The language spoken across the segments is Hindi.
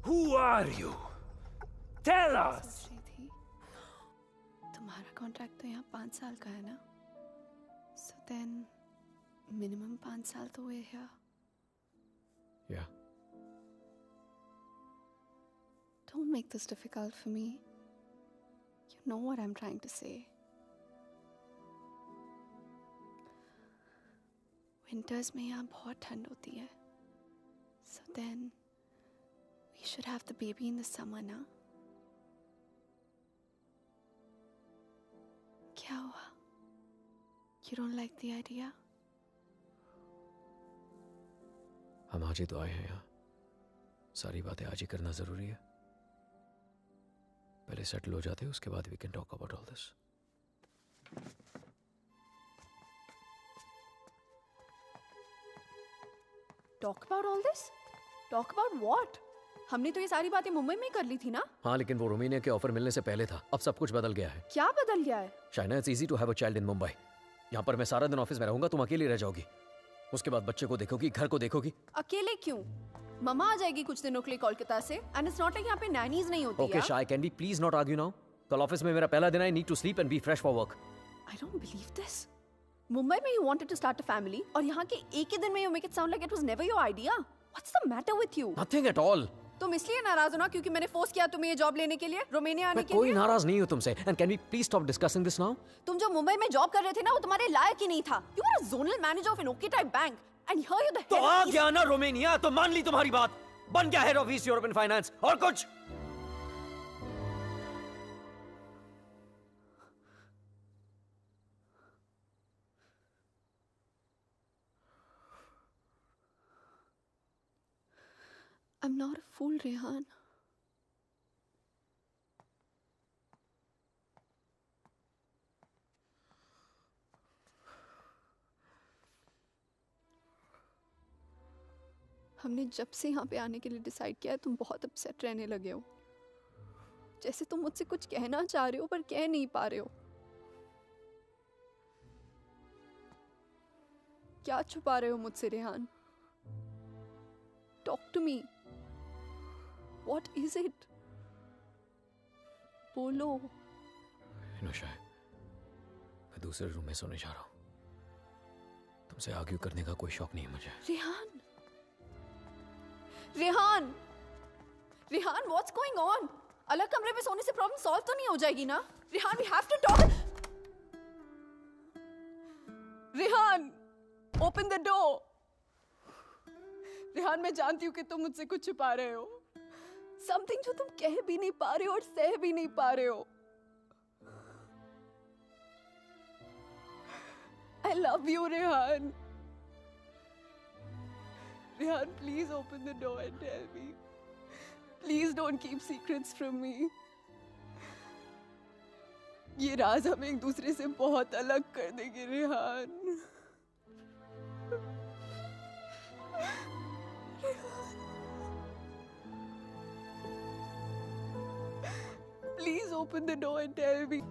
Who are you? Tell us. सोच रही थी तुम्हारा कॉन्ट्रैक्ट तो यहाँ 5 साल का है ना, so then minimum 5 साल तो हुए here. Yeah. Don't make this difficult for me. You know what I'm trying to say. Winters में यहाँ बहुत ठंड होती है, so then we should have the baby in the summer ना. क्या हुआ? You don't like the idea? हम आज ही तो आए हैं यहाँ, सारी बातें आज ही करना जरूरी है। पहले सेटल हो जाते हैं, उसके बाद we can talk about all this. Talk about all this? Talk about what? हमने तो ये सारी बातें मुंबई में ही कर ली थी ना? हाँ, लेकिन वो रोमेनिया के ऑफर मिलने से पहले था। अब सब कुछ बदल गया है। क्या बदल गया है? Shaina, it's easy to have a child in Mumbai. यहाँ पर मैं सारा दिन ऑफिस में रहूंगा, तुम अकेली रह जाओगी। उसके बाद बच्चे को देखोगी, घर को देखोगी। अकेले क्यों? मम्मा आ जाएगी कुछ दिनों के लिए कोलकाता से, एंड इट्स नॉट लाइक यहाँ पे नैनीज नहीं होती। Okay Shay, can we please not argue now? कल ऑफिस में मेरा पहला दिन है, I need to sleep and be fresh for work. I don't believe this. Mumbai में you wanted to start a family, और यहाँ के एक ही दिन में you make it sound like it was never your idea. What's the matter with you? Nothing at all. तुम इसलिए नाराज हो ना क्योंकि मैंने फोर्स किया तुम्हें ये जॉब लेने के लिए, रोमानिया आने के लिए? कोई नाराज नहीं हूँ तुमसे, and can we please stop discussing this now? तुम जो मुंबई में जॉब कर रहे थे ना, वो तुम्हारे लायक ही नहीं था। You were a zonal manager of an okay type bank, and here you the head. तो आ गया ना रोमानिया, तो मान ली तुम्हारी बात, बन गया head of east European finance. और कुछ? I'm not a fool, Rehan. हमने जब से यहाँ पे आने के लिए डिसाइड किया है, तुम बहुत अपसेट रहने लगे हो। जैसे तुम मुझसे कुछ कहना चाह रहे हो पर कह नहीं पा रहे हो। क्या छुपा रहे हो मुझसे, Rehan? Talk to me. What is it? बोलो। शाय, मैं दूसरे रूम में सोने जा रहा हूँ। तुमसे आर्ग्यू करने का कोई शौक नहीं है मुझे। Rehan, Rehan, Rehan, what's going on? अलग कमरे में सोने से प्रॉब्लम सॉल्व तो नहीं हो जाएगी ना? Rehan, we have to talk. Rehan, open the door. Rehan, मैं जानती हूँ कि तुम मुझसे कुछ छुपा रहे हो, समथिंग जो तुम कह भी नहीं पा रहे हो और सह भी नहीं पा रहे हो। I love you, Rehan. Rehan, please open the door and tell me. Please don't keep secrets from me. ये राज हमें एक दूसरे से बहुत अलग कर देंगे, Rehan. Please open the door and tell me.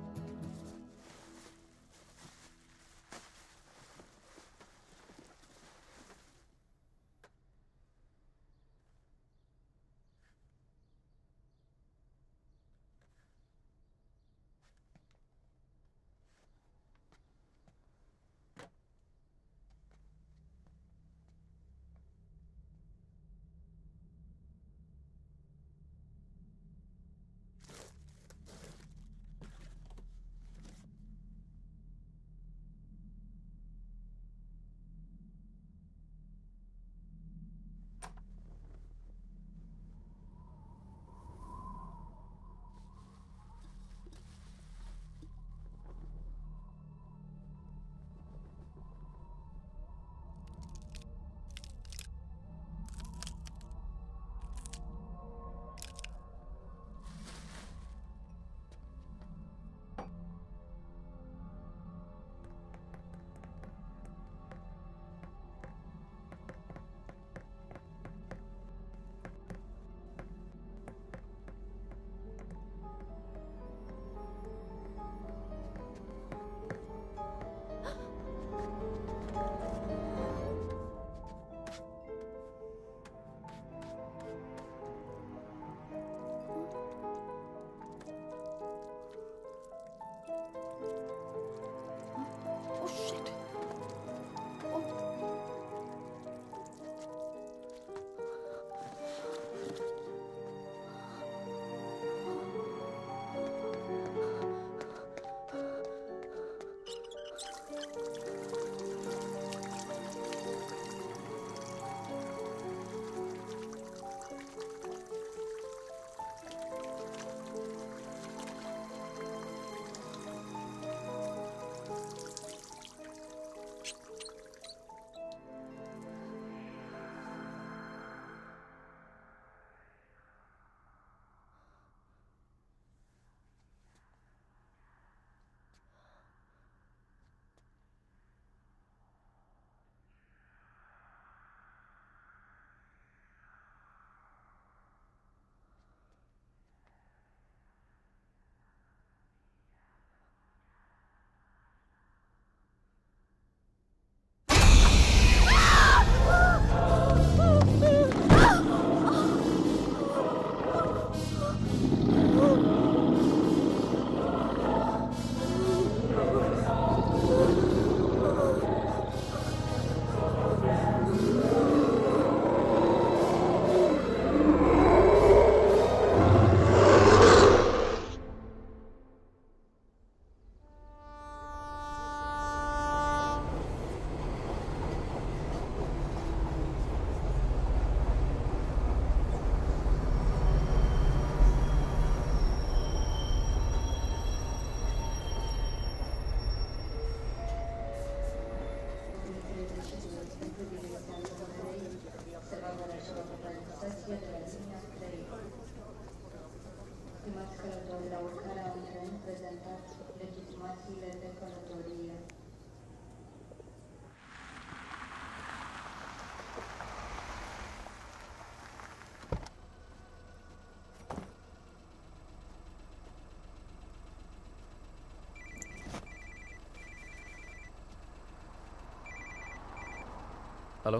Hello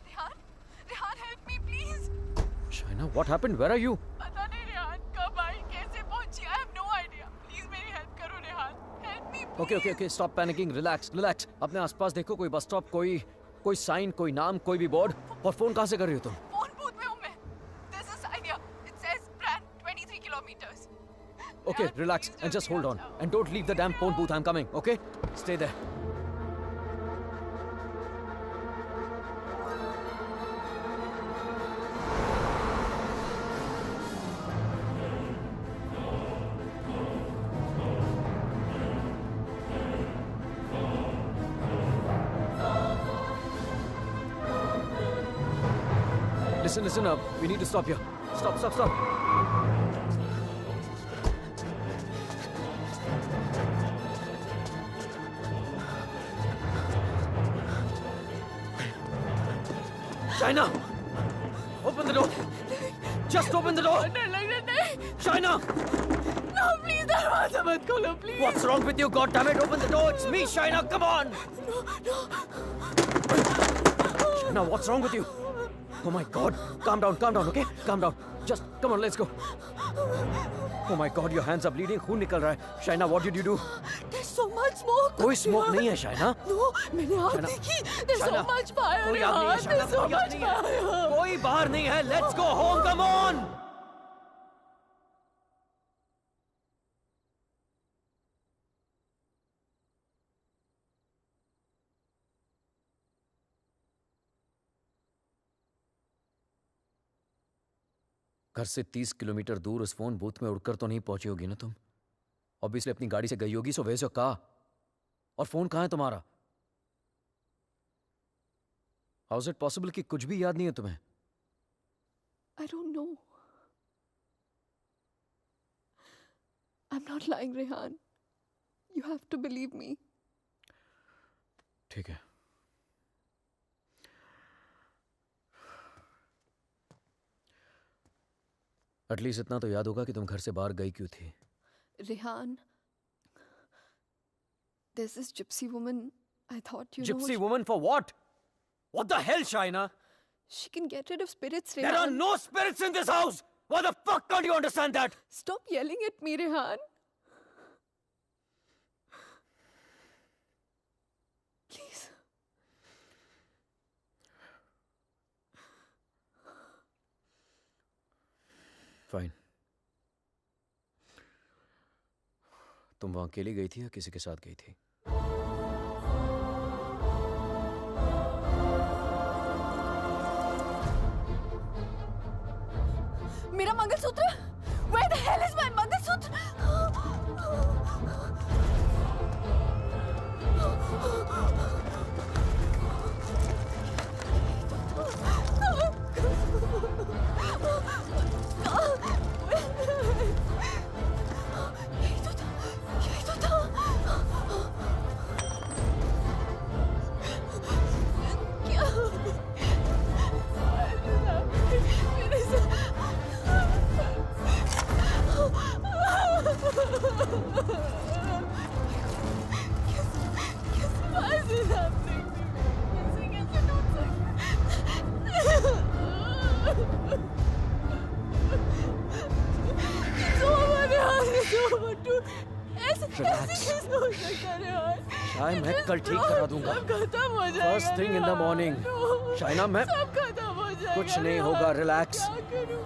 Rehan, Rehan help me please. Shaina, what happened? Where are you? पता नहीं रेहान कब आई, कैसे पहुंची, I have no idea. Please मेरी हेल्प करो Rehan, help me please. Okay okay okay, stop panicking, relax relax. अपने आसपास देखो, कोई बस स्टॉप, कोई साइन, कोई नाम, कोई भी बोर्ड। और फोन कहाँ से कर रही हो तुम? फोन बूथ में हूं मैं। There's a sign here. It says Brand 23 kilometers. Okay, Rehan, relax please and just जल्दी hold आ on. जाओ। And don't leave the damn phone booth. I'm coming, okay? Stay there. Listen up. We need to stop here. Stop. Shaina! Open the door! Just open the door! डर लग रहा नहीं। Shaina! No, please दरवाजा मत खोलो please। What's wrong with you? God damn it! Open the door! It's me, Shaina! Come on! Shaina, what's wrong with you? Oh my God! Calm down, okay? Calm down. Just come on, let's go. Oh my God, your hands are bleeding. खून निकल रहा है. Shaina, what did you do? There's so much smoke। कोई स्मोक नहीं है, Shaina. No, मैंने आग Shaina, देखी। There's so Shaina, much fire। कोई आग नहीं है, रेहान, Shaina. there's so कोई आग much नहीं है. fire। कोई बाहर नहीं है. Let's go home. Come on. घर से 30 किलोमीटर दूर उस फोन बूथ में उड़कर तो नहीं पहुंची होगी ना तुम? ऑब्वियसली अपनी गाड़ी से गई होगी, सो वेयर योर कार? और फोन कहाँ है तुम्हारा? हाउ इज इट पॉसिबल कि कुछ भी याद नहीं है तुम्हें? I don't know। I'm not lying, Rehan. You have to believe me। ठीक है. एटलीस्ट इतना तो याद होगा कि तुम घर से बाहर गई क्यों थी. Rehan, there's this gypsy woman। I thought you Gypsy know woman for what? What the hell, Shaina? she can get rid of spirits, There are Rehan। no spirits in this house! Why the fuck can't you understand that? Stop yelling at me, Rehan। Please। Fine. तुम वहां अकेली गई थी या किसी के साथ गई थी? मेरा mangalsutra? Where the hell is my mangalsutra? यही तो था, यही तो था। क्या? मेरे Why is this happening to me? कैसे टूट सकता? It's over, Rehan, it's over, dude। ऐसे Relax. कैसे हो सकता है, Rehan? शायद मैं Just कल ठीक stop, करा दूंगा. सब खत्म हो जाएगा, First thing in the Rehan। morning. No, Shaina, मैं सब खत्म हो जाएगा, कुछ नहीं Rehan। होगा, relax। क्या करूं?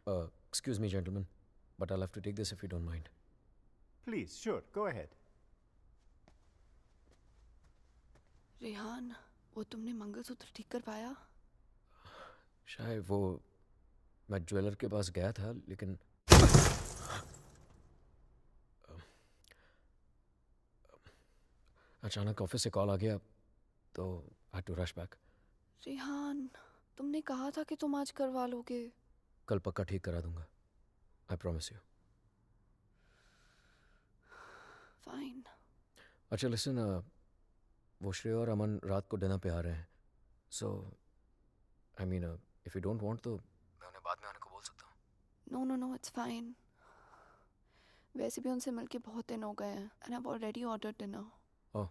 Excuse me, gentlemen, but I'll have to take this if you don't mind. Please, sure, go ahead. Rehan, वो तुमने मंगलसूत्र ठीक कर पाया? शायद वो मैं ज्वेलर के पास गया था, लेकिन अचानक ऑफिस से कॉल आ गया, तो I had to rush back. Rehan, तुमने कहा था कि तुम आज करवा लोगे. कल पक्का ठीक करा दूंगा. I promise you. फाइन. अच्छा लिसन, वो श्रेया और अमन रात को डिनर पे आ रहे हैं. So I mean if you don't want तो मैं उन्हें बाद में आने को बोल सकता हूँ. No no no, it's fine. वैसे भी उनसे मिलके बहुत दिन हो गए हैं and I have already ordered dinner. Oh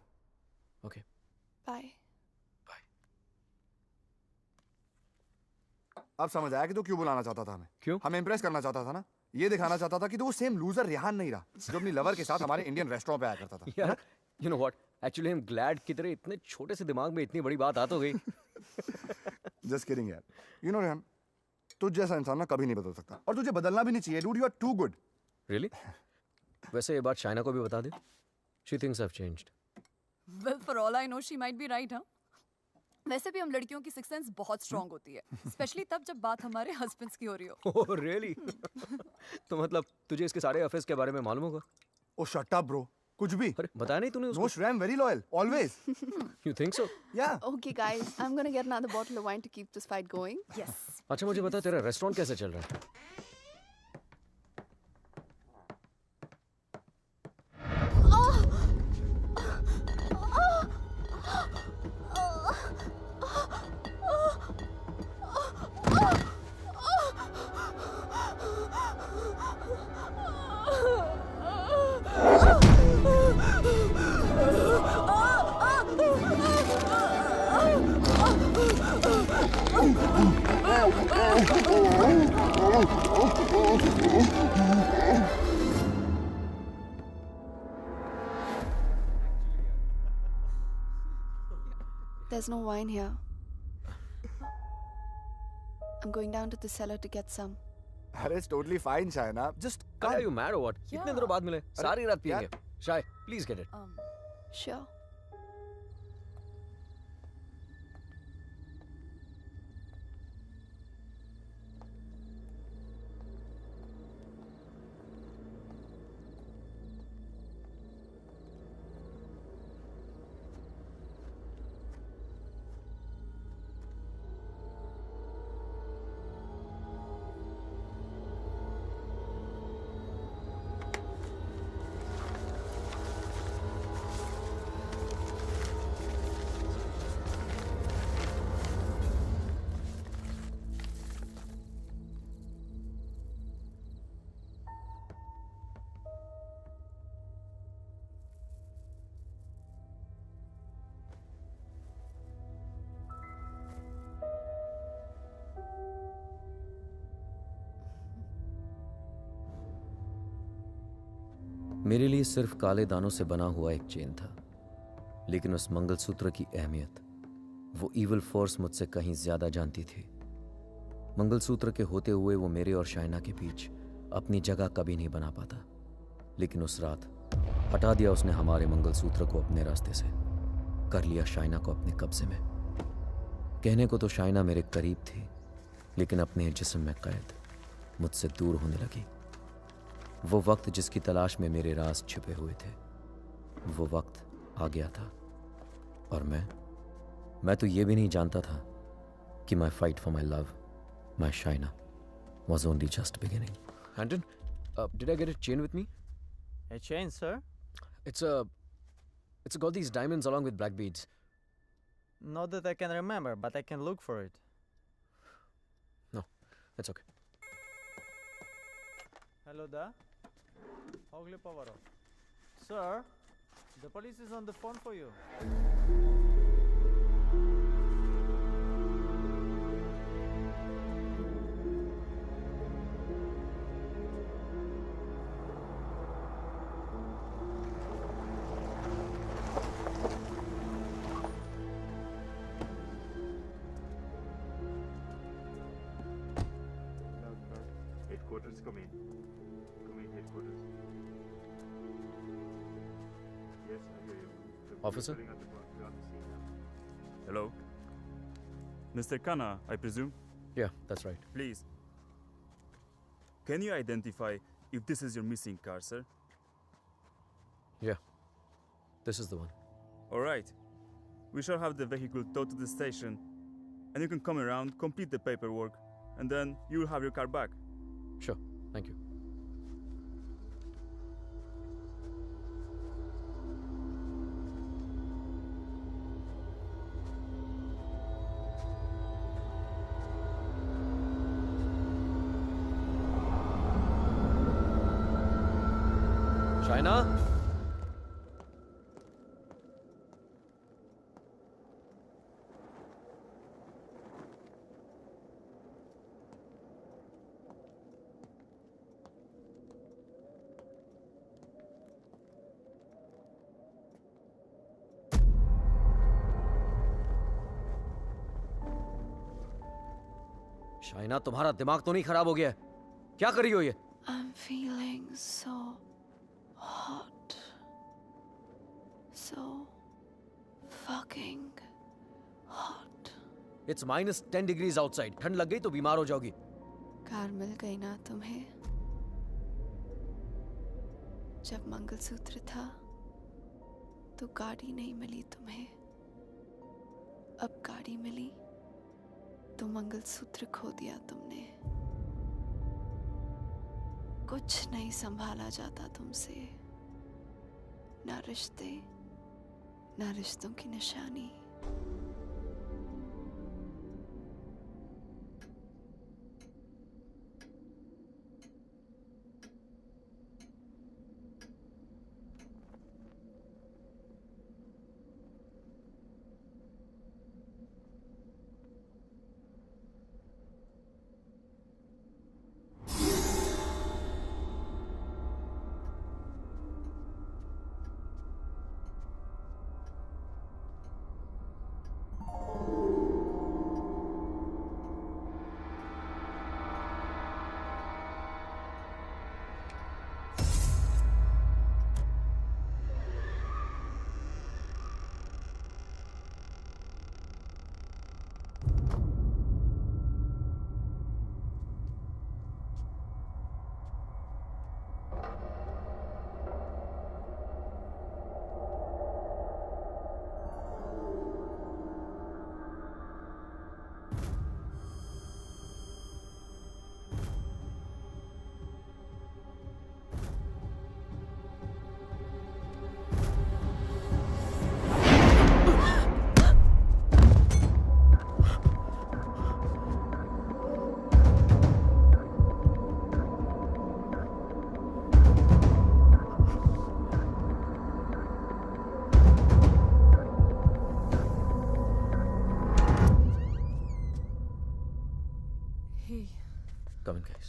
okay. Bye. Bye. अब समझ आया कि तू क्यों बुलाना चाहता था हमें. क्यों? हमें इम्प्रेस करना चाहता था ना. ये दिखाना चाहता था कि तू वो सेम लूजर रेहान नहीं रहा जो अपनी लवर के साथ हमारे इंडियन रेस्टोरेंट पे आया करता था. यार you know what, actually I am glad कि तेरे इतने छोटे से दिमाग में इतनी बड़ी बात आ तो गई. जस्ट किडिंग यार. यू नो रेहान, तुझ जैसा इंसान ना कभी नहीं बदल सकता और तुझे बदलना भी नहीं चाहिए. Dude, you are too good. Really? वैसे ये बात शाइना को भी बता दे. She thinks I have changed. Well, for all I know, she might be right, huh? वैसे भी हम लड़कियों की सिक्स सेंस बहुत स्ट्रांग होती है, स्पेशली तब जब बात हमारे हस्बैंड्स की हो रही हो. Oh really? तो मतलब तुझे इसके सारे अफेयर्स के बारे में मालूम होगा? ओ शट अप ब्रो. कुछ भी. अरे बताया नहीं तूने नो उसको? Shreya, I am very loyal always. You think so? या. Okay guys, I'm gonna get another bottle of wine to keep this fight going. Yes. अच्छा मुझे बता, तेरा रेस्टोरेंट कैसे चल रहा है? There's no wine here. I'm going down to the cellar to get some. अरे it's totally fine Shaina. Just Are you mad or what? Yeah. इतने दिनों बाद मिले, सारी रात यार. पिएंगे. शाय, please get it. Sure. मेरे लिए सिर्फ काले दानों से बना हुआ एक चेन था, लेकिन उस मंगलसूत्र की अहमियत वो इविल फोर्स मुझसे कहीं ज्यादा जानती थी. मंगलसूत्र के होते हुए वो मेरे और शाइना के बीच अपनी जगह कभी नहीं बना पाता, लेकिन उस रात हटा दिया उसने हमारे मंगलसूत्र को अपने रास्ते से, कर लिया शाइना को अपने कब्जे में. कहने को तो शाइना मेरे करीब थी, लेकिन अपने जिस्म में कैद मुझसे दूर होने लगी. वो वक्त जिसकी तलाश में मेरे राज छिपे हुए थे, वो वक्त आ गया था. और मैं तो ये भी नहीं जानता था कि माई fight for my love, my Shaina, was only just beginning. Anton, did I get a chain with me? A chain, sir? It's got these diamonds along with black beads. Not that I can remember, but I can look for it. No, that's okay. Hello there. Hogli Pavaro. Sir, the police is on the phone for you. headquarters, come in. Come in, headquarters. Yes, I hear you. The Officer? police are on the scene now. Hello? Mr. Khanna, I presume? Yeah, that's right. Please. Can you identify if this is your missing car, sir? Yeah, this is the one. Alright. We shall have the vehicle towed to the station, and you can come around, complete the paperwork, and then you will have your car back. Sure, thank you. Shaina? Shaina, तुम्हारा दिमाग तो नहीं खराब हो गया है? क्या कर रही हो ये? I'm feeling so hot. So fucking hot. It's -10 degrees outside. ठंड लग गई तो बीमार हो जाओगी. कार मिल गई ना तुम्हें? जब मंगलसूत्र था तो गाड़ी नहीं मिली तुम्हें. अब गाड़ी मिली तो मंगलसूत्र खो दिया तुमने. कुछ नहीं संभाला जाता तुमसे. ना रिश्ते, ना रिश्तों की निशानी. Come in, guys.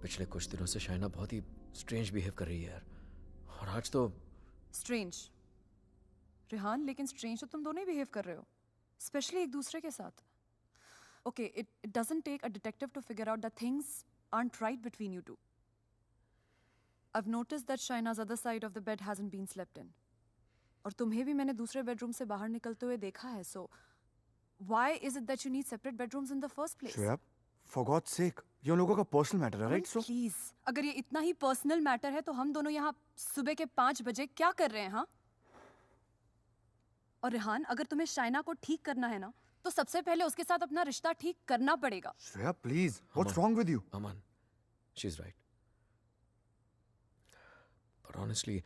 पिछले कुछ दिनों से शाइना बहुत ही स्ट्रेंज बिहेव कर रही है यार. और आज तो स्ट्रेंज रेहान, लेकिन स्ट्रेंज तो तुम दोनों ही बिहेव कर रहे हो, स्पेशली एक दूसरे के साथ. Okay, it doesn't take a detective to figure out that things aren't right between you two. I've noticed that Shaina's other side of the bed hasn't been slept in. और तुम्हें भी मैंने दूसरे बेडरूम से बाहर निकलते हुए देखा है. So why is it that you need separate bedrooms in the first place? Shreya, for God's sake, ये उन लोगों का पर्सनल मैटर है, राइट? सो प्लीज, अगर ये इतना ही पर्सनल मैटर है तो हम दोनों यहाँ सुबह के 5 बजे क्या कर रहे हैं? हाँ. और रेहान, अगर तुम्हें शाइना को ठीक करना है ना, तो सबसे पहले उसके साथ अपना रिश्ता ठीक करना पड़ेगा. Shreya, please, what's wrong with you? Aman, she's right. But honestly,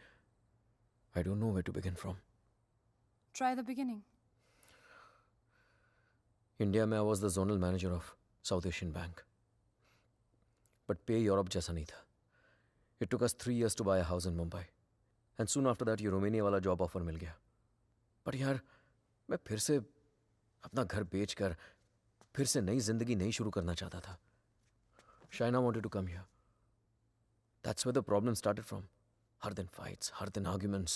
I don't know where to begin from. Try the beginning. India में I was the zonal manager of South Asian Bank. But pay Europe जैसा नहीं था. It took us 3 years to buy a house in Mumbai. And soon after that, ये रोमानिया वाला जॉब ऑफर मिल गया. But यार, मैं फिर से अपना घर बेचकर फिर से नई जिंदगी नहीं शुरू करना चाहता था. Shaina wanted to come here. That's where the problem started from. हर दिन fights, हर दिन arguments.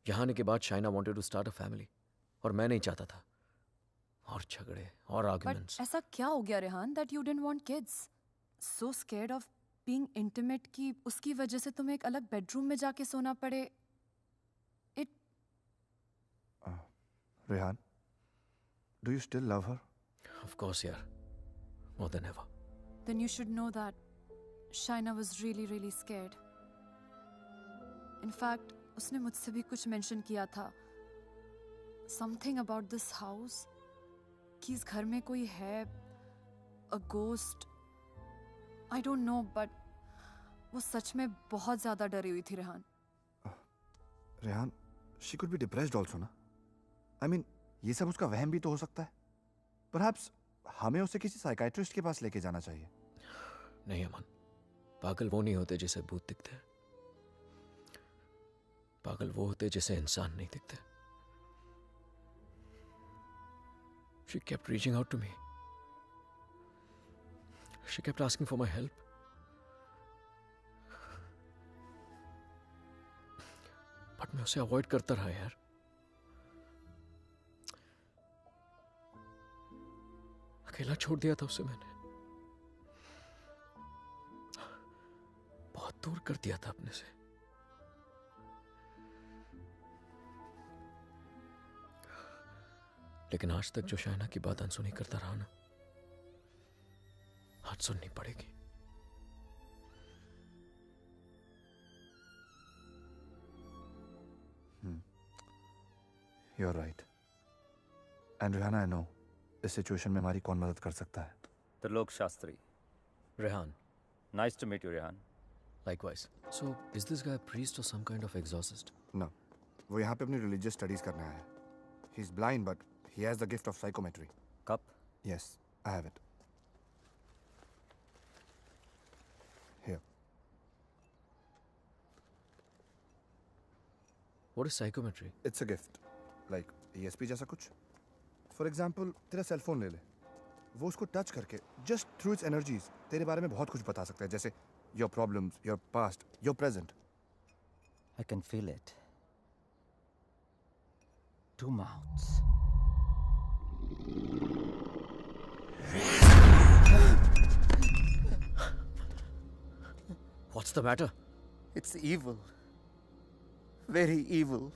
यहाँ आने के बाद Shaina wanted to start a family. और मैं नहीं चाहता था. और झगड़े और But arguments. ऐसा क्या हो गया Rehan that you didn't want kids? So scared of being intimate कि उसकी वजह से तुम्हें एक अलग bedroom में जाके सोना पड़े. It Rehan, do you still love her? Of course, यार. More than ever. then you should know that Shaina was really scared. In fact, उसने मुझसे भी कुछ mention किया था. Something about this house. कि इस घर में कोई है. A ghost. I don't know, but वो सच में बहुत ज़्यादा डरी हुई थी Rehan. Rehan, she could be depressed also ना. I mean, ये सब उसका वहम भी तो हो सकता है. Perhaps हमें उसे किसी साइकाइट्रिस्ट के पास लेके जाना चाहिए. नहीं अमन, पागल वो नहीं होते जिसे भूत दिखते हैं. पागल वो होते जिसे इंसान नहीं दिखते. She kept reaching out to me. She kept asking for my help. But मैं उसे अवॉइड करता रहा यार. अकेला छोड़ दिया था उसे मैंने. बहुत दूर कर दिया था अपने से. लेकिन आज तक जो शाइना की बात अनसुनी करता रहा ना, आज सुननी पड़ेगी. You're right. And Rihanna, I know इस सिचुएशन में हमारी कौन मदद कर सकता है. Trilok Shastri. Rehan, Nice to meet you, Rehan. likewise. So, is this guy a priest or some kind of exorcist? No, वो यहाँ पे अपनी religious studies करने आया है. He's blind, but he has the gift of psychometry. Cup? Yes, I have it. Here. What is psychometry? It's a gift. Like ESP जैसा कुछ. For example, तेरा सेल फोन ले ले. वो उसको टच करके just through its energies तेरे बारे में बहुत कुछ बता सकता है. जैसे your problems, your past, your present. I can feel it. Two mouths. What's the matter? It's evil. Very evil.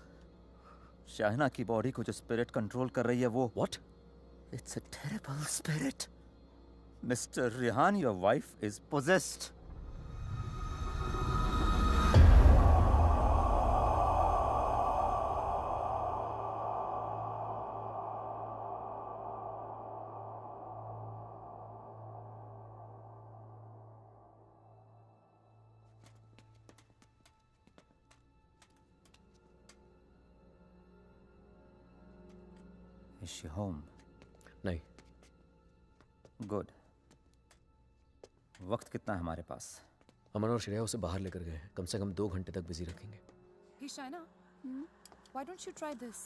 शाहना की बॉडी को जो स्पिरिट कंट्रोल कर रही है वो. What? It's a terrible spirit. Mr. Rehan, your wife is possessed. Is she home? नहीं. Good. वक्त कितना है हमारे पास? अमन और श्रेया उसे बाहर लेकर गए हैं. कम से कम 2 घंटे तक बिजी रखेंगे. Hey Shaina, why don't you try this?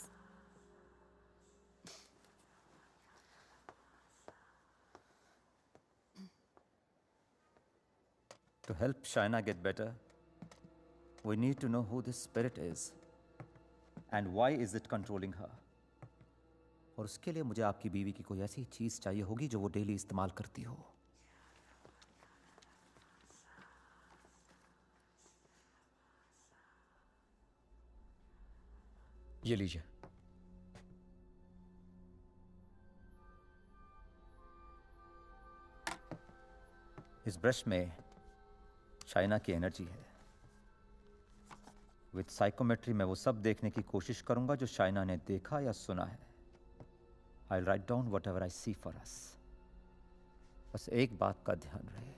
To help Shaina get better, we need to know who this spirit is and why is it controlling her. और उसके लिए मुझे आपकी बीवी की कोई ऐसी चीज चाहिए होगी जो वो डेली इस्तेमाल करती हो. ये लीजिए. इस ब्रश में शाइना की एनर्जी है. विद साइकोमेट्री मैं वो सब देखने की कोशिश करूंगा जो शाइना ने देखा या सुना है. I'll write down whatever I see for us. बस एक बात का ध्यान रहे.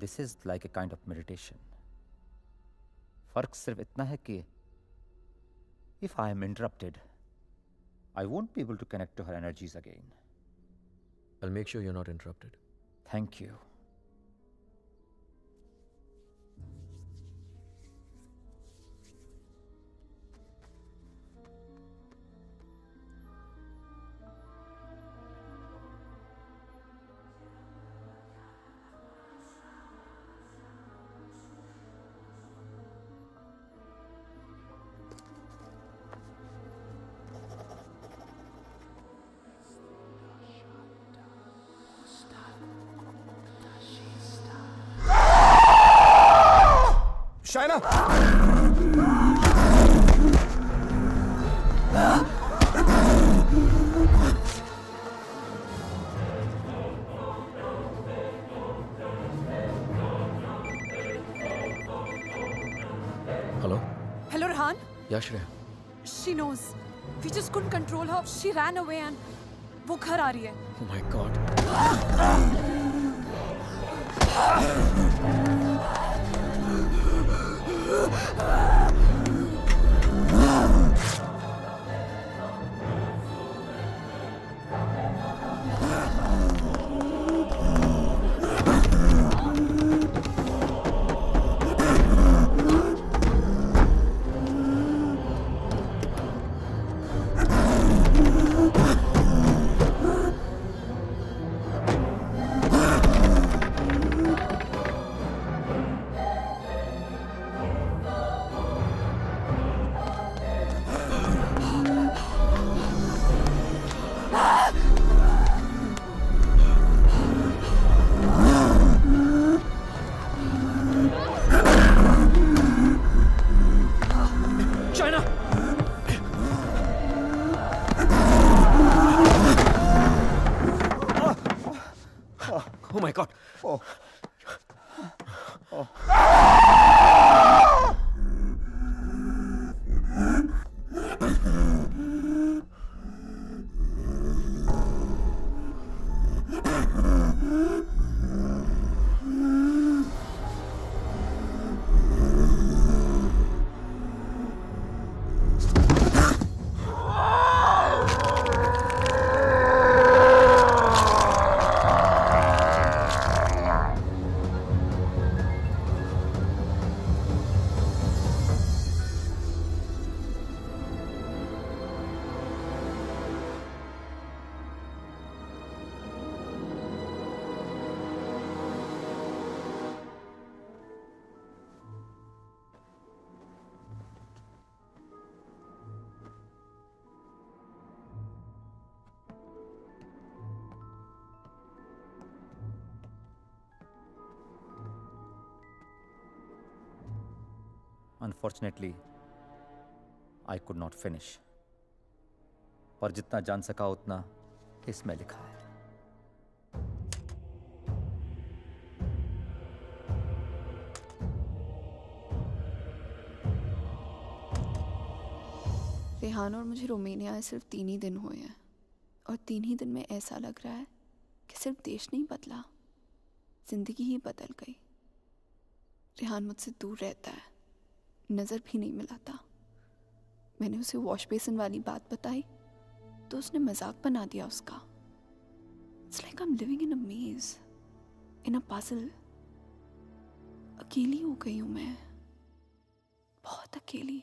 This is like a kind of meditation. फर्क सिर्फ इतना है कि if I am interrupted, I won't be able to connect to her energies again. I'll make sure you're not interrupted. Thank you. Shaina! Hello Hello, Rehan. या Shreya? She knows. We just couldn't control her. She ran away and वो घर आ रही है. Oh my God. Oh my God. Oh. Unfortunately, I could not finish. पर जितना जान सका उतना इसमें लिखा है. रेहान और मुझे रोमानिया आए सिर्फ 3 ही दिन हुए हैं और 3 ही दिन में ऐसा लग रहा है कि सिर्फ देश नहीं बदला, जिंदगी ही बदल गई। रेहान मुझसे दूर रहता है, नज़र भी नहीं मिलाता। मैंने उसे वॉश बेसिन वाली बात बताई तो उसने मजाक बना दिया उसका। It's like I am living in a maze, in a puzzle. अकेली हो गई हूँ मैं, बहुत अकेली।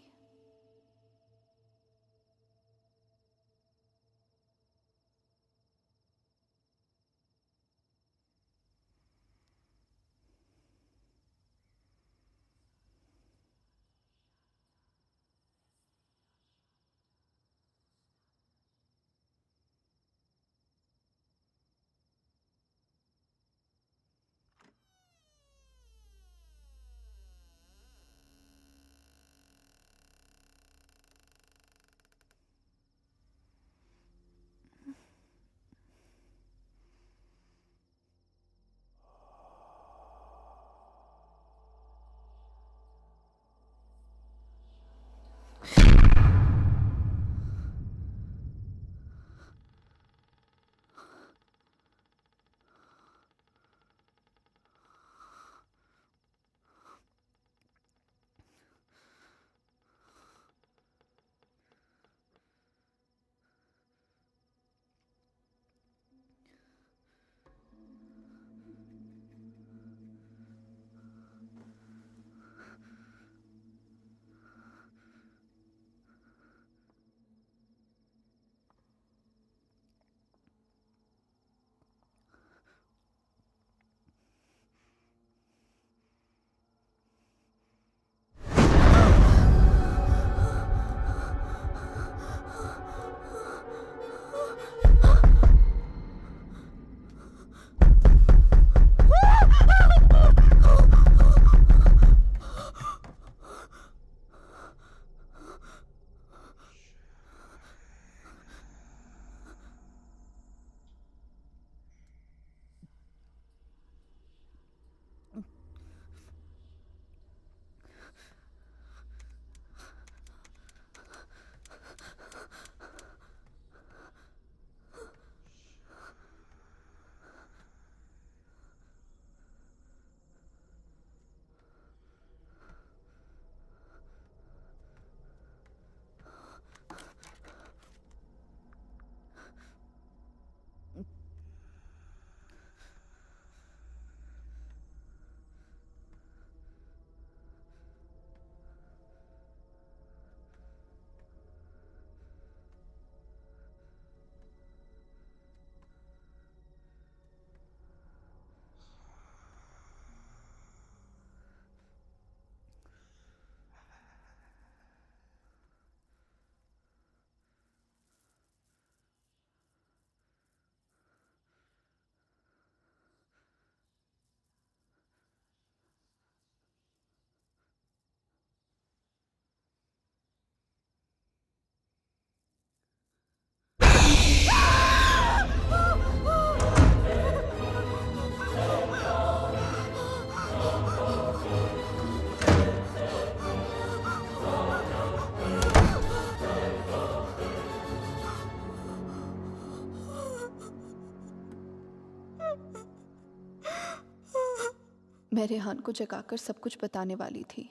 मैं रेहान को जगाकर सब कुछ बताने वाली थी,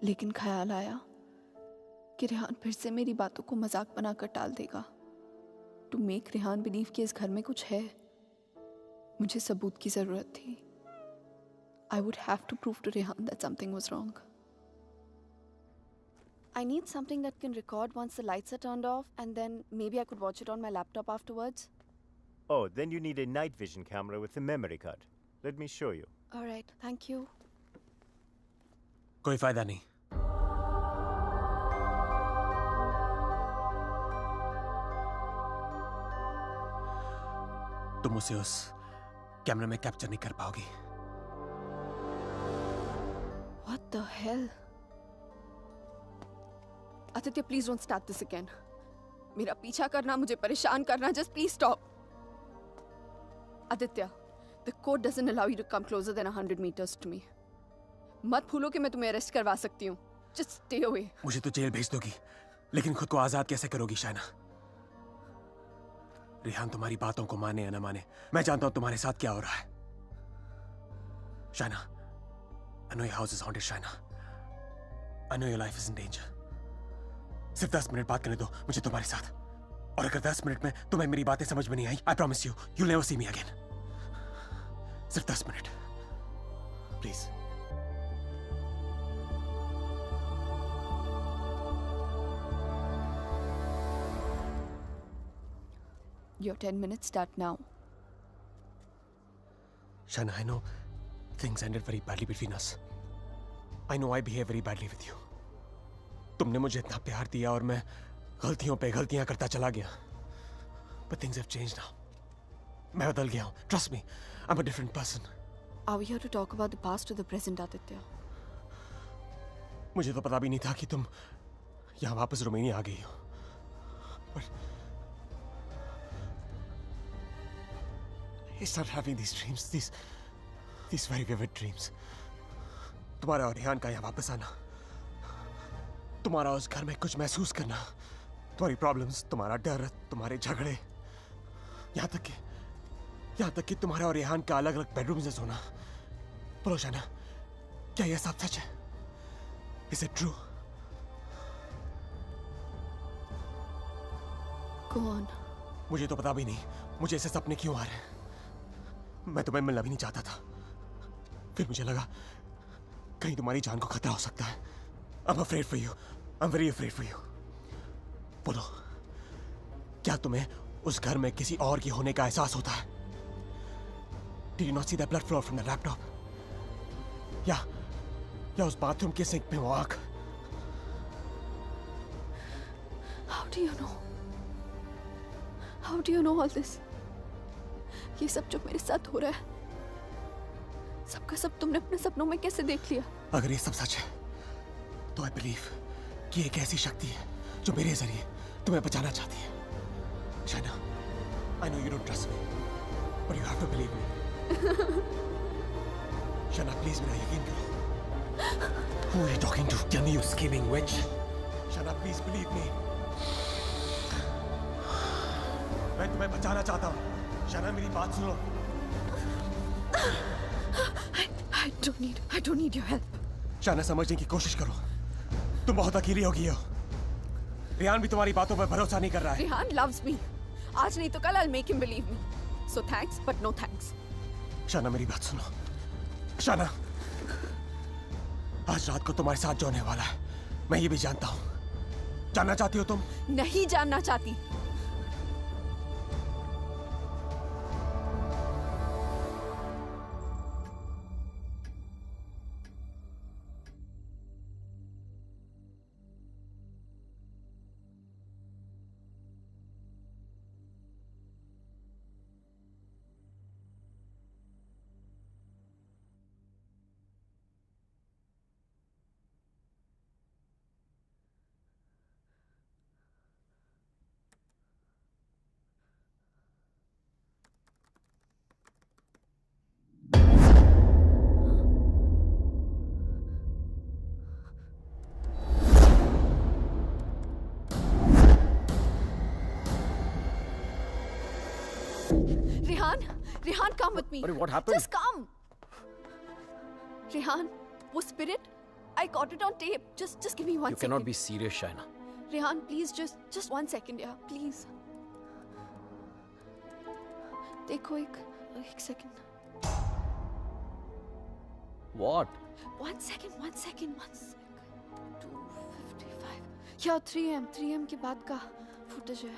लेकिन ख्याल आया कि रेहान फिर से मेरी बातों को मजाक बनाकर टाल देगा। टू मेक रेहान बिलीव कि इस घर में कुछ है, मुझे सबूत की जरूरत थी। I would have to prove to Rehan that something was wrong. I need something that can record once the lights are turned off, and then maybe I could watch it on my laptop afterwards. Oh, then you need a night vision camera with a memory card. Let me show you. All right, thank you. कोई फायदा नहीं। तुम उसे उस कैमरे में कैप्चर नहीं कर पाओगी। What the hell? Aditya, please don't start this again. मेरा पीछा करना, मुझे परेशान करना, just please stop. Aditya, the code doesn't allow you to come closer than 100 meters to me. मत भूलो कि मैं तुम्हें अरेस्ट करवा सकती हूँ. Just stay away. मुझे तो जेल भेज दोगी, लेकिन खुद को आजाद कैसे करोगी शाइना? रेहान तुम्हारी बातों को माने या ना माने, मैं जानता हूं तुम्हारे साथ क्या हो रहा है। Shaina, I know your house is haunted, Shaina. I know your life is in danger. सिर्फ 10 मिनट बात करने दो मुझे तुम्हारे साथ, और अगर 10 मिनट में तुम्हें मेरी बातें समझ में नहीं आई, I promise you, you'll never see me again. सिर्फ 10 minute, please. Your 10 minutes start now. Shaina, I know things ended very badly between us. I know I behave very badly with you. तुमने मुझे इतना प्यार दिया और मैं गलतियों पे गलतियां करता चला गया। But things have changed now. मैं बदल गया हूँ. Trust me, I'm a different person. Are we here to talk about the past or the present, Aditya? मुझे तो पता भी नहीं था कि तुम यहाँ वापस रोमानिया आ गई हो। But I started having these dreams, these very vivid dreams. तुम्हारा और रेहान का यहाँ वापस आना, तुम्हारा उस घर में कुछ महसूस करना, तुम्हारी प्रॉब्लम्स, तुम्हारा डर, तुम्हारे झगड़े, यहाँ तक कि तुम्हारा और रेहान का अलग अलग बेडरूम से सोना। बोलो शाइना, क्या यह सब सच है? Is it true? Go on. मुझे तो पता भी नहीं मुझे ऐसे सपने क्यों आ रहे हैं। मैं तुम्हें मिलना भी नहीं चाहता था, फिर मुझे लगा कहीं तुम्हारी जान को खतरा हो सकता है। I'm afraid for you. I'm very afraid for you. बोलो, क्या तुम्हें उस घर में किसी और की होने का एहसास होता है? Did you not see that blood flow from the laptop? या उस बाथरूम के सिंक में वो आग? How do you know? How do you know all this? ये सब जो मेरे साथ हो रहा है, सबका सब तुमने अपने सपनों में कैसे देख लिया? अगर ये सब सच है, तो I believe कि एक ऐसी शक्ति है जो मेरे जरिए तुम्हें बचाना चाहती है। Shaina, I know you don't trust me, but you have to believe me. Shaina, please मेरा यकीन करो। Who are you talking to? Tell me, you scheming witch. Shaina, please believe me. मैं तुम्हें बचाना चाहता हूँ। शाइना, मेरी बात सुनो। I don't need your help. Shaina, समझने की कोशिश करो। तुम बहुत अकेली हो गई हो। रेहान भी तुम्हारी बातों पर भरोसा नहीं कर रहा है। Rehan loves me. आज नहीं तो कल I'll make him believe me. So thanks, but no thanks. Shaina, मेरी बात सुनो। शाइना, आज रात को तुम्हारे साथ जो होने वाला है, मैं ये भी जानता हूँ। जानना चाहती हो तुम? नहीं जानना चाहती। Rehan, come with me. अरे what happened? Just come. Rehan, वो spirit, I got it on tape. Just give me 1 second. You cannot be serious, Shaina. Rehan, please, just 1 second, yeah, please. देखो एक second. What? 1 second. 2:55. Yeah, 3 am के बाद का footage है.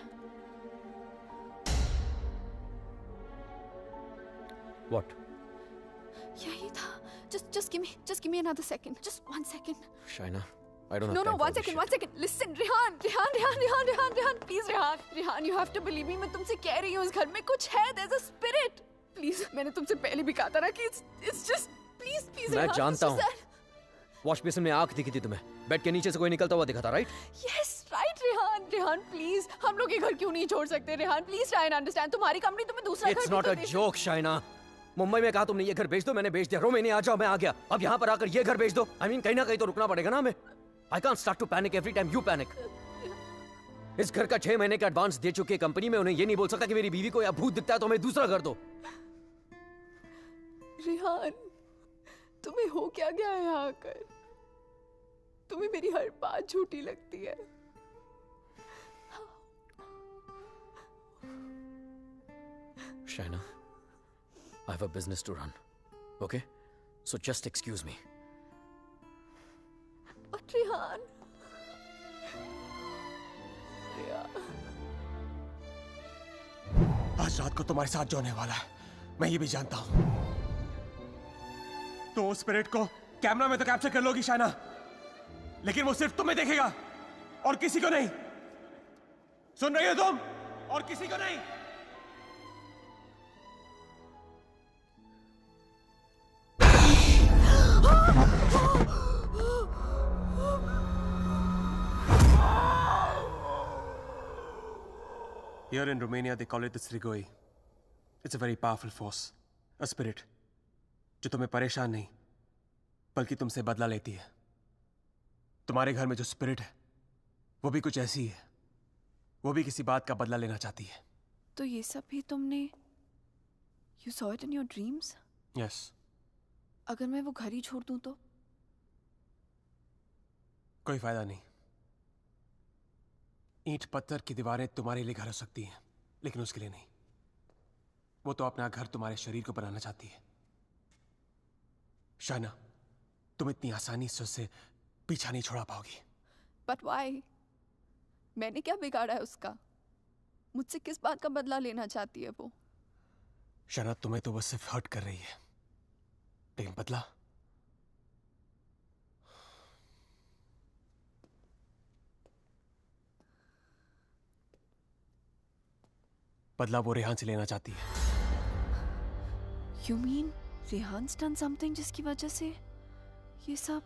What? यही था. Just give me another second. Just 1 second. Shaina, I don't have No, time for 1 this second, shit. 1 second. Listen, Rehan, please, Rehan, you have to believe me. मैं तुमसे कह रही हूँ, इस घर में कुछ है. There's a spirit. Please, मैंने तुमसे पहले भी कहा था ना कि it's just, please, मैं Rehan, जानता it's हूँ. just that. वॉश बेसिन में आंख दिखी थी तुम्हें. बेड के नीचे से कोई निकलता हुआ दिखा था, right? Yes, right, Rehan, please. हम लोग ये घर क्यों नहीं छोड़ सकते, Rehan? Please try and understand. तुम्हारी कंपनी तुम्हें दूसरा घर It's भी not तो a they joke, Shaina. Mumbai में कहा तुमने ये घर बेच दो, मैंने बेच दिया. रोमेनिया आ जाओ, मैं आ गया. अब यहाँ पर आकर ये घर बेच दो. I mean, कहीं ना कहीं तो रुकना पड़ेगा ना हमें. I can't start to panic every time you panic. इस घर का 6 महीने का एडवांस दे चुकी है कंपनी में. उन्हें ये नहीं बोल सकता कि मेरी बीवी को या भूत दिखता है तो हमें दूसरा घर दो. रेहान, तुम्हें हो क्या गया है यहाँ आकर? तुम्हें मेरी हर बात झूठी लगती है. Shaina, I have a business to run. Okay? So just excuse me. But Rehan, आज रात को तुम्हारे साथ जो होने वाला है, मैं ये भी जानता हूं. तो उस स्पिरिट को कैमरा में तो कैप्चर कर लोगी शाइना, लेकिन वो सिर्फ तुम्हें देखेगा और किसी को नहीं. सुन रही हो तुम? और किसी को नहीं. Here in Romania, they call it the Strigoi. It's a very powerful force, a spirit, जो तुम्हें परेशान नहीं, बल्कि तुमसे बदला लेती है. तुम्हारे घर में जो स्पिरिट है, वो भी कुछ ऐसी है. वो भी किसी बात का बदला लेना चाहती है. तो ये सब भी तुमने, you saw it in your dreams? Yes. अगर मैं वो घर ही छोड़ दूं तो? कोई फायदा नहीं. ईंट पत्थर की दीवारें तुम्हारे लिए घर हो सकती हैं, लेकिन उसके लिए नहीं. वो तो अपना घर तुम्हारे शरीर को बनाना चाहती है. शाइना, तुम इतनी आसानी से उससे पीछा नहीं छोड़ा पाओगी. But why? मैंने क्या बिगाड़ा है उसका? मुझसे किस बात का बदला लेना चाहती है वो? शाइना, तुम्हें तो वो सिर्फ हर्ट कर रही है, लेकिन बदला? बदला वो रेहान से लेना चाहती है. You mean रेहान's done something जिसकी वजह से ये सब?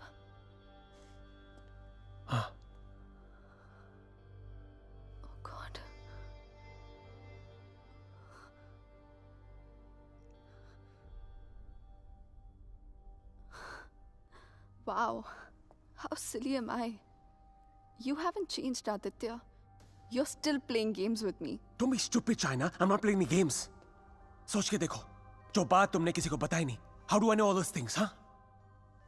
हाँ. Oh God. Wow. How silly am I? You haven't changed, Aditya. You're still playing games with me. Don't be stupid, China. I'm not playing any games. सोच के देखो, जो बात तुमने किसी को बताई नहीं. How do I know all those things, हाँ?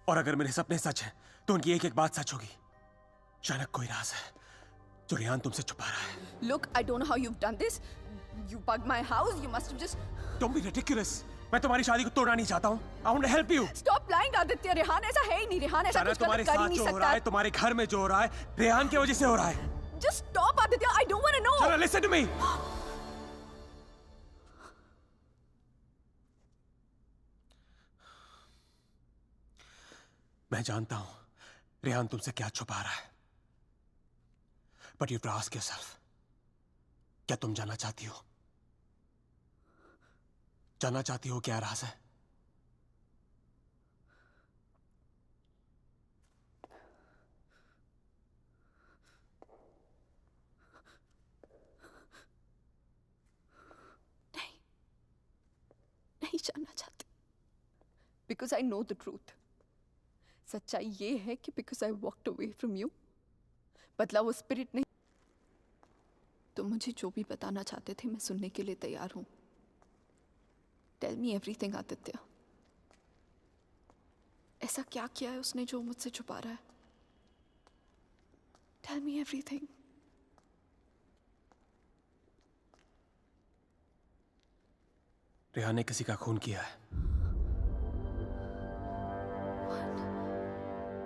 और अगर मेरे सपने सच हैं, तो उनकी एक एक बात सच होगी. शायद कोई राज है, जो रेहान तुमसे छुपा रहा है. Look, I don't know how you've done this. You bugged my house. You must have just. Don't be ridiculous. मैं तुम्हारी शादी को तोड़ना नहीं चाहता हूँ. I want to help you. Stop lying, Aditya. Rehan ऐसा है ही नहीं. रेहान ऐसा कुछ गलत कर ही नहीं सकता. हो रहा है, तुम्हारे घर में जो हो रहा है, रेहान की वजह से हो रहा है. Just stop, Aditya. I don't want to know. Chana, listen to me. मैं जानता हूं रेहान तुमसे क्या छुपा रहा है. But you have to ask yourself, क्या तुम जानना चाहती हो? जानना चाहती हो क्या राज है? नहीं जानना चाहती. Because I know the truth. सच्चाई ये है कि because I walked away from you, बदला वो स्पिरिट नहीं. तुम मुझे जो भी बताना चाहते थे मैं सुनने के लिए तैयार हूं. Tell me everything Aditya. ऐसा क्या किया है उसने जो मुझसे छुपा रहा है? Tell me everything. रेहान ने किसी का खून किया है।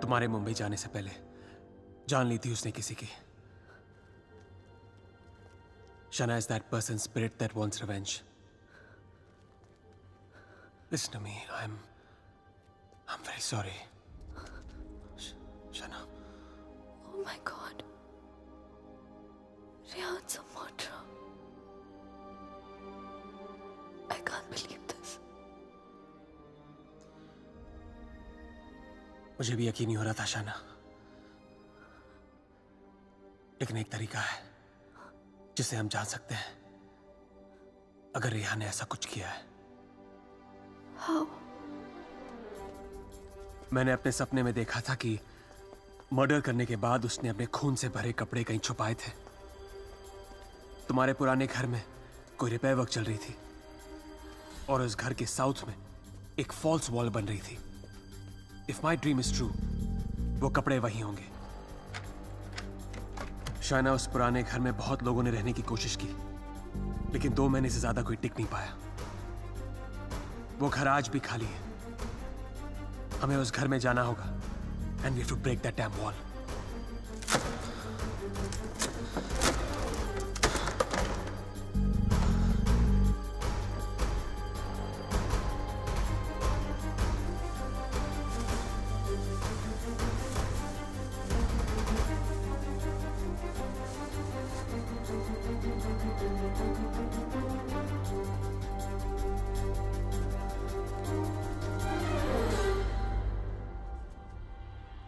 तुम्हारे मुंबई जाने से पहले जान ली थी उसने किसी की। Shana is that person's spirit that wants revenge. Listen to me. I'm very sorry. Shana. Oh my God. Rehan's a murderer. I can't believe this. मुझे भी यकीन नहीं हो रहा था शाना, लेकिन एक तरीका है जिसे हम जान सकते हैं अगर रेहान ने ऐसा कुछ किया है। How? मैंने अपने सपने में देखा था कि मर्डर करने के बाद उसने अपने खून से भरे कपड़े कहीं छुपाए थे। तुम्हारे पुराने घर में कोई रिपेयर वर्क चल रही थी और उस घर के साउथ में एक फॉल्स वॉल बन रही थी। If my dream is true, वो कपड़े वही होंगे। शायना, उस पुराने घर में बहुत लोगों ने रहने की कोशिश की, लेकिन 2 महीने से ज्यादा कोई टिक नहीं पाया। वो घर आज भी खाली है। हमें उस घर में जाना होगा and we have to break that damn wall.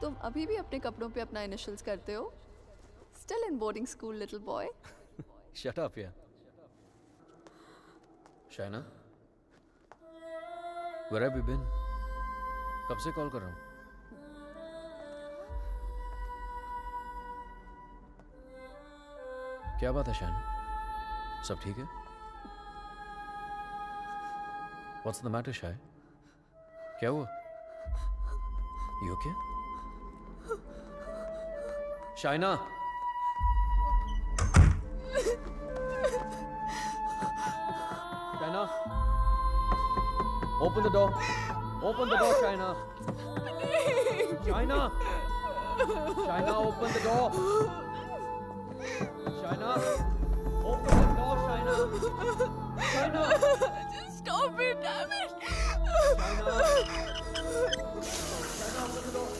तुम अभी भी अपने कपड़ों पे अपना इनिशियल्स करते हो? Still in boarding school, little boy. Shut up, yeah. Shaina, where have you been? कब से कॉल कर रहा हूँ? क्या बात है शाइना? सब ठीक है? What's the matter, Shai? क्या हुआ? You okay? Shaina! Shaina! Open the door! Open the door, Shaina! Shaina! Shaina, open the door! Shaina! Open the door, Shaina! Shaina! Just stop it, damn it! Shaina! Shaina, open the door!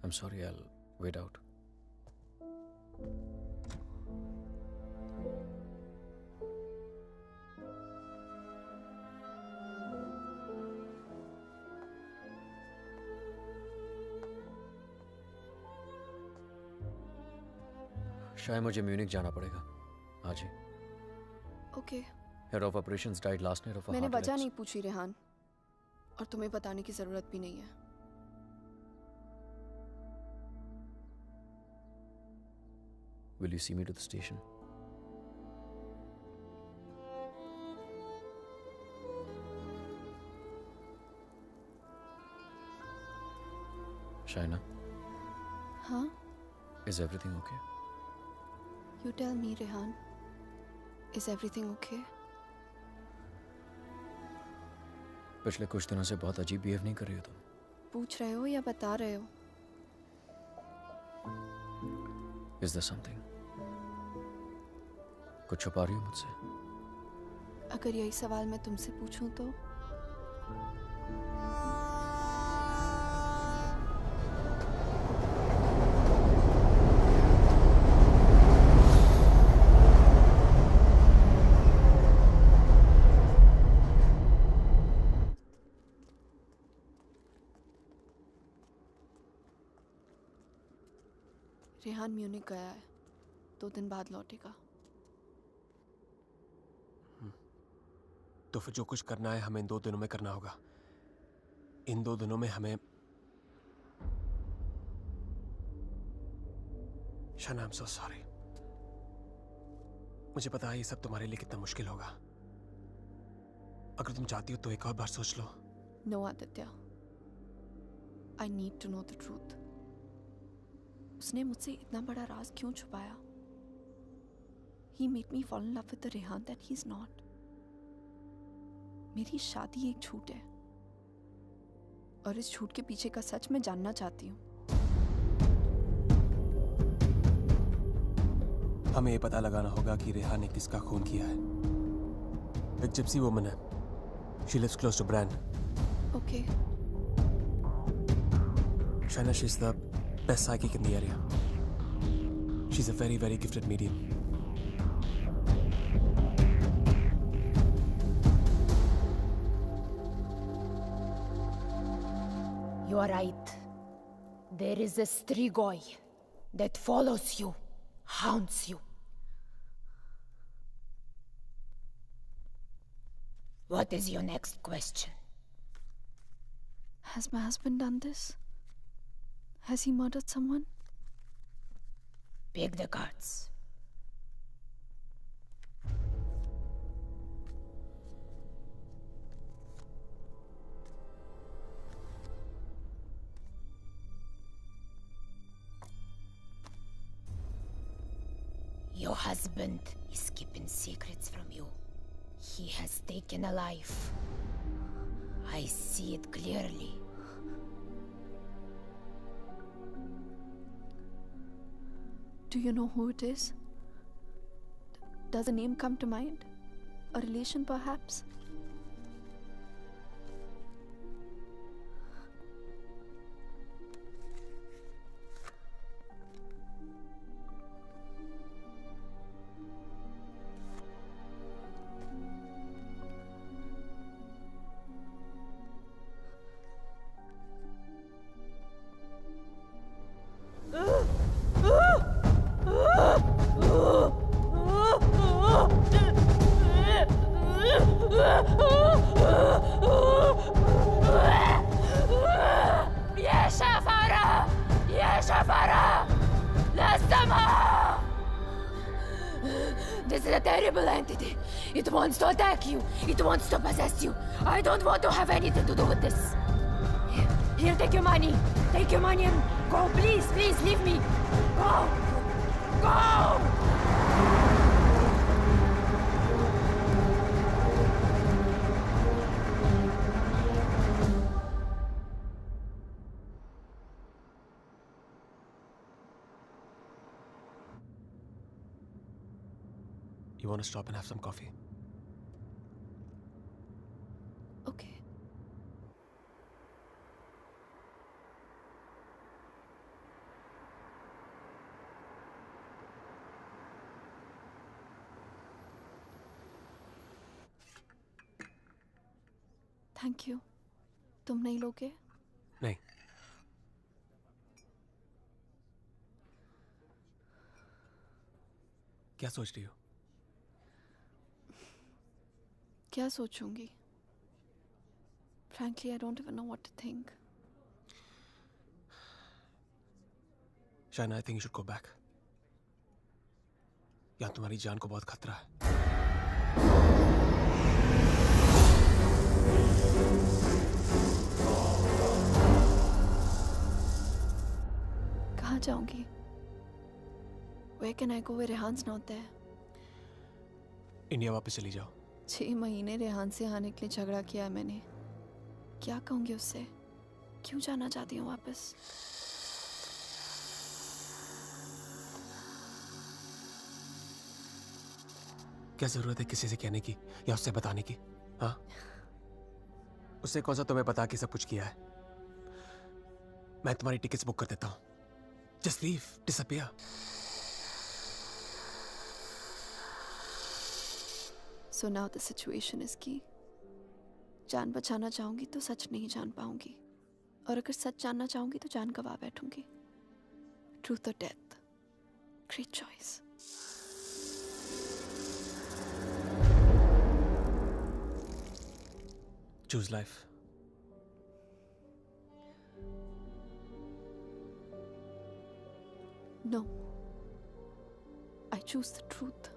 I'm sorry, I'll wait out. शायद मुझे म्यूनिक जाना पड़ेगा आज ही। Okay. Head of operations died last night of मैंने वजह नहीं पूछी रेहान, और तुम्हें बताने की जरूरत भी नहीं है। Will you see me to the station? Shaina? Huh? Is everything okay? You tell me, Rehan. Is everything okay? पिछले कुछ दिनों से बहुत अजीब बिहेव नहीं कर रही हो तुम। पूछ रहे हो या बता रहे हो? Is there something? कुछ छुपा रही हो मुझसे? अगर यही सवाल मैं तुमसे पूछूं तो? रेहान म्यूनिक गया है, 2 दिन बाद लौटेगा। तो फिर जो कुछ करना है हमें इन 2 दिनों में करना होगा। इन 2 दिनों में हमें शाना, I'm so sorry। मुझे पता है ये सब तुम्हारे लिए कितना मुश्किल होगा। अगर तुम चाहती हो तो एक और बार सोच लो। No Aditya, I need to know the truth। उसने मुझसे इतना बड़ा राज क्यों छुपाया? He made me fall in love with the Rehan that he's not। मेरी शादी एक झूठ है और इस झूठ के पीछे का सच मैं जानना चाहती हूँ। हमें ये पता लगाना होगा कि रेहान ने किसका खून किया है। एक जिप्सी वुमन है। She lives close to Bran। Okay। Shaina, she's the best psychic in the area। She's a very, very gifted medium। You are right। There is a Strigoi that follows you, haunts you। What is your next question? Has my husband done this? Has he murdered someone? Pick the cards। Your husband is keeping secrets from you। He has taken a life। I see it clearly। Do you know who it is? Does a name come to mind? A relation, perhaps? This is a terrible entity. It wants to attack you. It wants to possess you. I don't want to have anything to do with this. Here, take your money. Take your money and go. Please, please, leave me. Go. Go! You want to stop and have some coffee? Okay। Thank you. तुम नहीं लोगे? नहीं। क्या सोच रही हो? क्या सोचूंगी? Frankly, I don't even know what to think। Shaina, I think you should go back। यहाँ तुम्हारी जान को बहुत खतरा है। कहाँ जाऊंगी? Where can I go where Rehan's not there? India वापस चली जाओ। 6 महीने रेहान से आने के लिए झगड़ा किया है मैंने। क्या कहूंगी उससे? क्यों जाना चाहती हूँ वापस? क्या जरूरत है किसी से कहने की या उससे बताने की? हाँ, उससे कौन सा तुम्हें बता के सब कुछ किया है? मैं तुम्हारी टिकट्स बुक कर देता हूँ. Just leave, disappear. So now the situation is key. जान बचाना चाहूंगी तो सच नहीं जान पाऊंगी, और अगर सच जानना चाहूंगी तो जान गवा बैठूंगी. Truth or death? Great choice. Choose life. No. I choose the truth.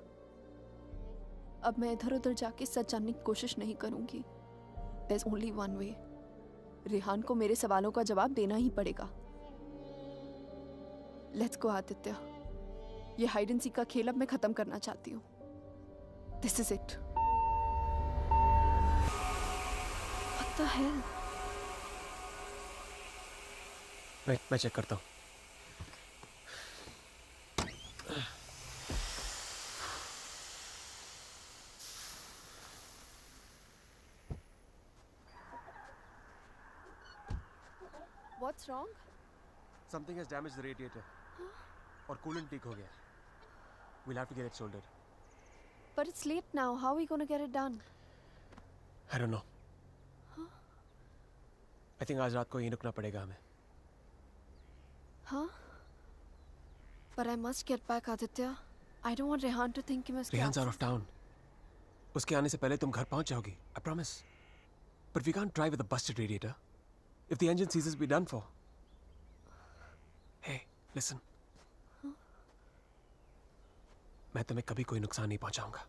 अब मैं इधर उधर जाके सच जानने की कोशिश नहीं करूंगी. There's only one way. Rehan को मेरे सवालों का जवाब देना ही पड़ेगा. Let's go, Aditya. ये हाइड एंड सीक का खेल अब मैं खत्म करना चाहती हूँ. This is it. What the hell? मैं चेक करता हूँ. What's wrong? Something has damaged the radiator. और coolant leak हो गया. We'll have to get it soldered. But it's late now. How are we going to get it done? I don't know. I think आज रात को यहीं रुकना पड़ेगा हमें. Huh? But I must get back, Aditya. I don't want Rehan to think कि मैं उसके Rehan's out of town. उसके आने से पहले तुम घर पहुंच जाओगी. I promise. But we can't drive with a busted radiator. If the engine seizes, we're done for. Hey, listen. मैं तुम्हें कभी कोई नुकसान नहीं पहुंचाऊंगा.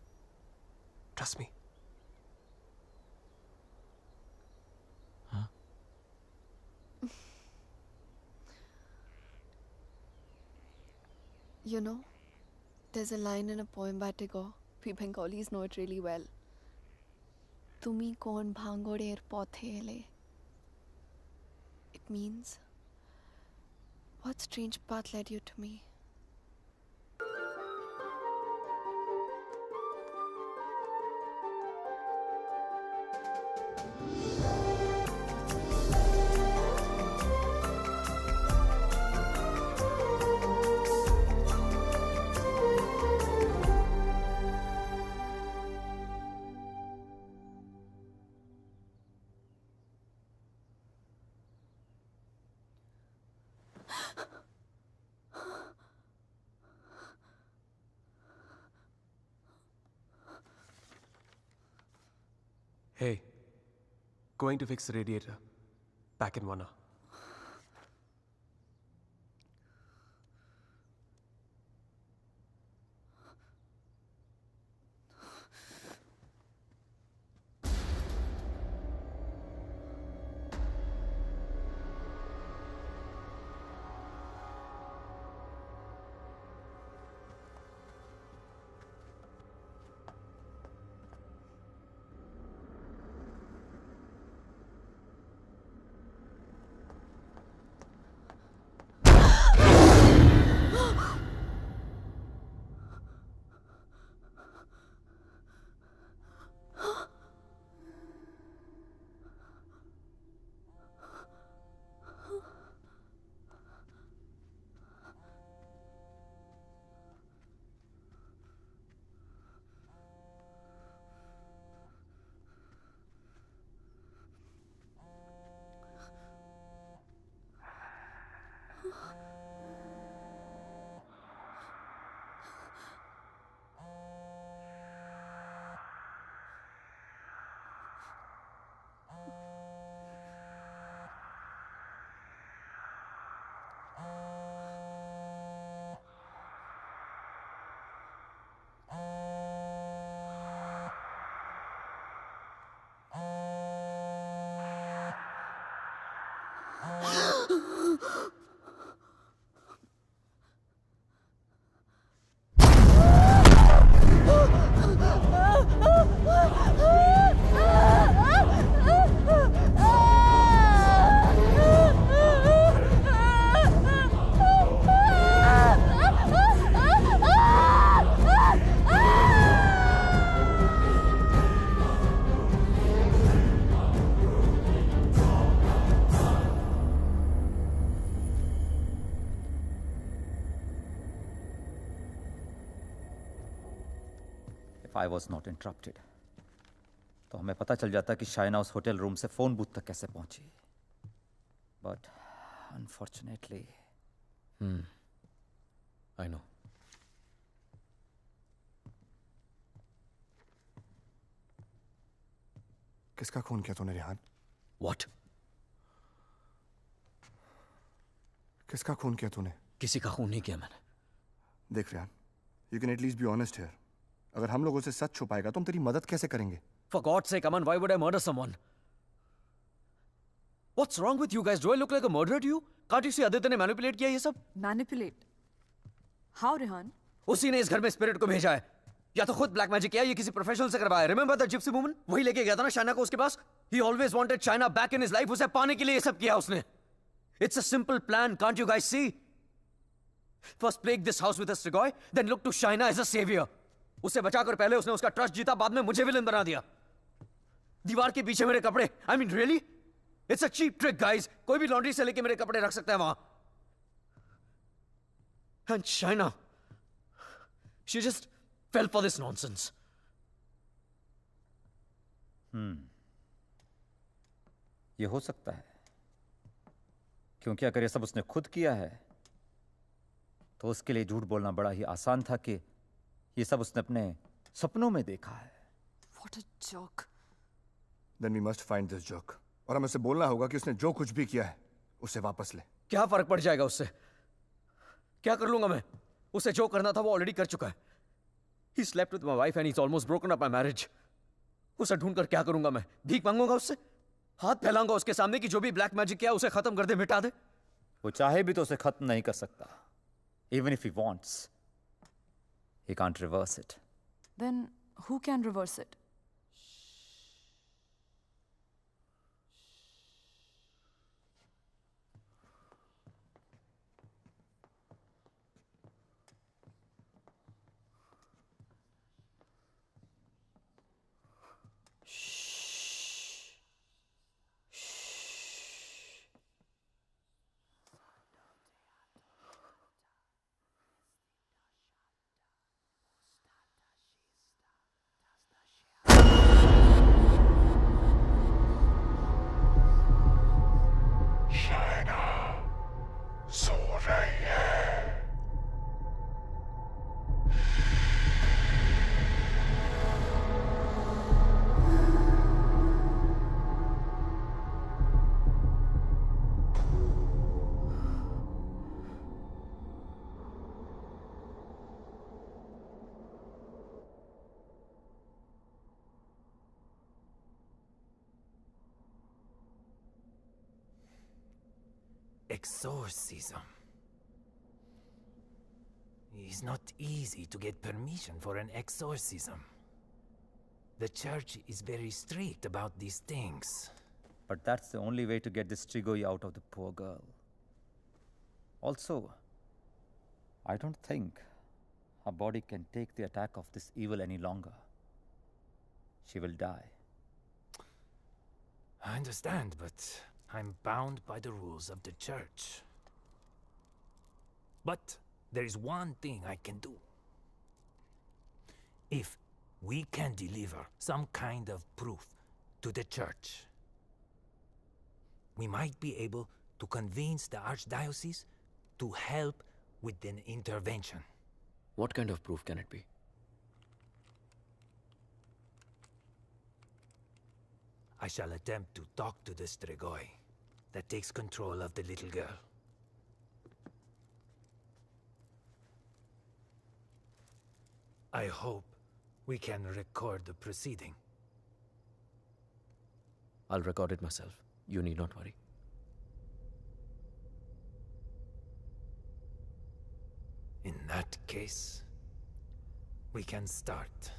Trust me. हाँ? You know, there's a line in a poem by Tagore. We Bengalis know it really well. Tumi kon bhangoder pothele. It means, what strange path led you to me? Hey, going to fix the radiator. Back in 1 hour. I was not interrupted, तो हमें पता चल जाता कि शाइना उस होटल रूम से फोन बूथ तक कैसे पहुंची. But unfortunately, I know. किसका खून किया तूने रेहान? What? किसका खून किया तूने? किसी का खून नहीं किया मैंने. देख Rehan, you can at least be honest here. अगर हम लोगों से सच छुपाएगा तो हम तेरी मदद कैसे करेंगे? For God's sake, Aman, why would I murder someone? What's wrong with you guys? Do I look like a murderer to you? Can't you see Aditya ने manipulate किया ये सब? Manipulate? How, Rehan? उसी ने इस घर में स्पिरिट को भेजा है. या तो खुद ब्लैक मैजिक किया या किसी प्रोफेशनल से करवाया. Remember the Gypsy woman? वही लेके गया था ना शाइना को उसके पास. He always wanted China back in his life. उसे पाने के लिए ये सब किया उसने. It's a simple plan, can't you guys see? First plague this house with a Strigoi, then look to China as a savior. उसे बचाकर पहले उसने उसका ट्रस्ट जीता, बाद में मुझे विलन बना दिया. दीवार के पीछे मेरे कपड़े. I mean really? It's a cheap trick, guys. कोई भी लॉन्ड्री से लेके मेरे कपड़े रख सकता है वहां. And China, she just fell for this nonsense. ये हो सकता है, क्योंकि अगर ये सब उसने खुद किया है तो उसके लिए झूठ बोलना बड़ा ही आसान था कि ये सब उसने अपने सपनों में देखा है. What a joke. Then we must find this joke. और हमें उसे बोलना होगा कि उसने जो कुछ भी किया है उसे वापस ले. क्या फर्क पड़ जाएगा उससे? क्या कर लूंगा मैं? उसे जो करना था वो ऑलरेडी कर चुका है. He slept with my wife and he's almost broken up my marriage. उसे ढूंढकर क्या करूंगा मैं? भीख मांगूंगा उससे? हाथ फैलाऊंगा उसके सामने कि जो भी ब्लैक मैजिक किया उसे खत्म कर दे, मिटा दे? वो चाहे भी तो उसे खत्म नहीं कर सकता. Even if he wants, he can't reverse it. Then who can reverse it? Exorcism. It's not easy to get permission for an exorcism. The church is very strict about these things. But that's the only way to get this Strigoi out of the poor girl. Also, I don't think her body can take the attack of this evil any longer. She will die. I understand, but I'm bound by the rules of the church. But there is one thing I can do. If we can deliver some kind of proof to the church, we might be able to convince the archdiocese to help with an intervention. What kind of proof can it be? I shall attempt to talk to the Strigoi that takes control of the little girl. I hope we can record the proceeding. I'll record it myself. You need not worry. In that case, we can start.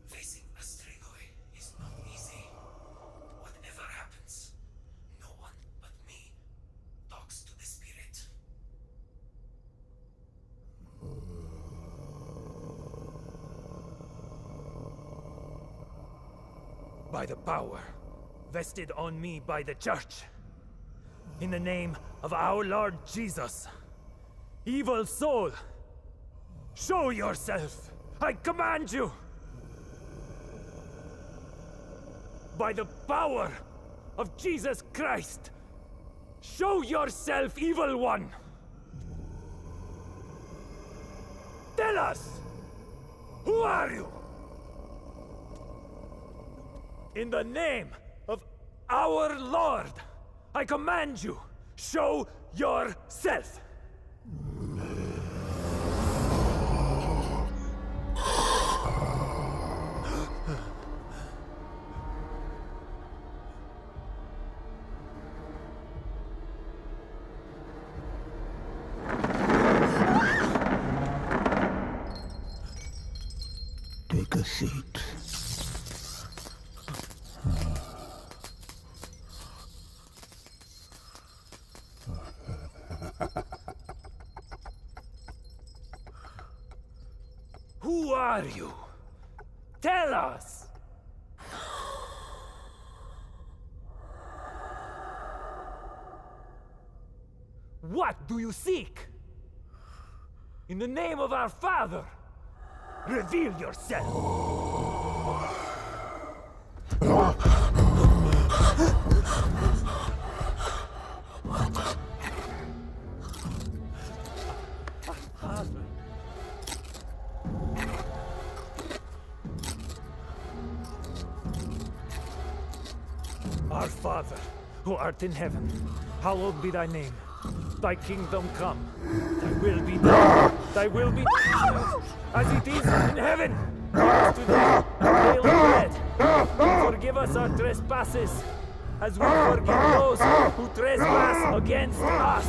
Facing a Strigoi is not easy. Whatever happens, no one but me talks to the spirit. By the power vested on me by the church. In the name of our Lord Jesus, evil soul, show yourself! I command you! By the power of Jesus Christ, show yourself, evil one! Tell us! Who are you? In the name of our Lord, I command you, show yourself! Take a seat. Who are you? Tell us! What do you seek? In the name of our Father, reveal yourself! Our Father, who art in heaven, hallowed be thy name. Thy kingdom come. Thy will be done. Thy will be done as it is in heaven. Give us today our daily bread. And forgive us our trespasses, as we forgive those who trespass against us.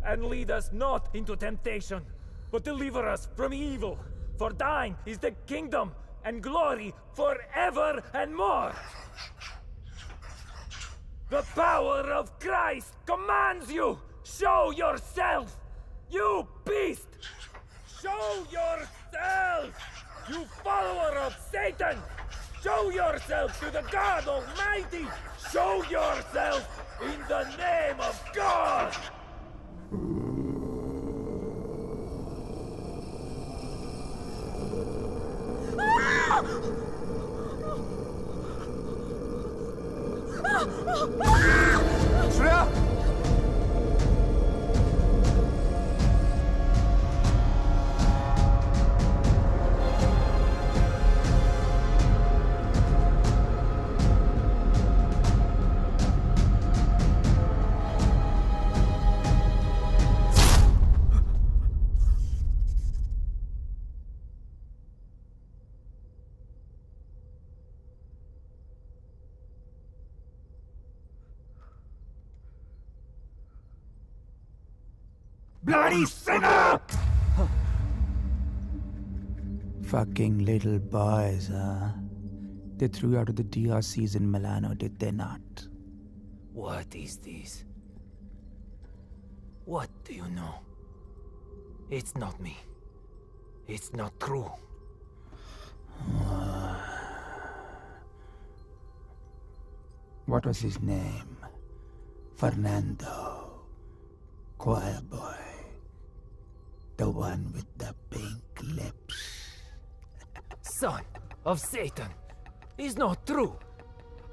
And lead us not into temptation, but deliver us from evil. For thine is the kingdom and glory forever and more. The power of Christ commands you! Show yourself! You beast! Show yourself! You follower of Satan! Show yourself to the God Almighty! Show yourself in the name of God! Shreya! Bloody sinner! Fucking little boys, huh? They threw you out of the DRCs in Milano, did they not? What is this? What do you know? It's not me. It's not true. What was his name? Fernando. Choir boy. The one with the pink lips. Son of Satan. Is not true.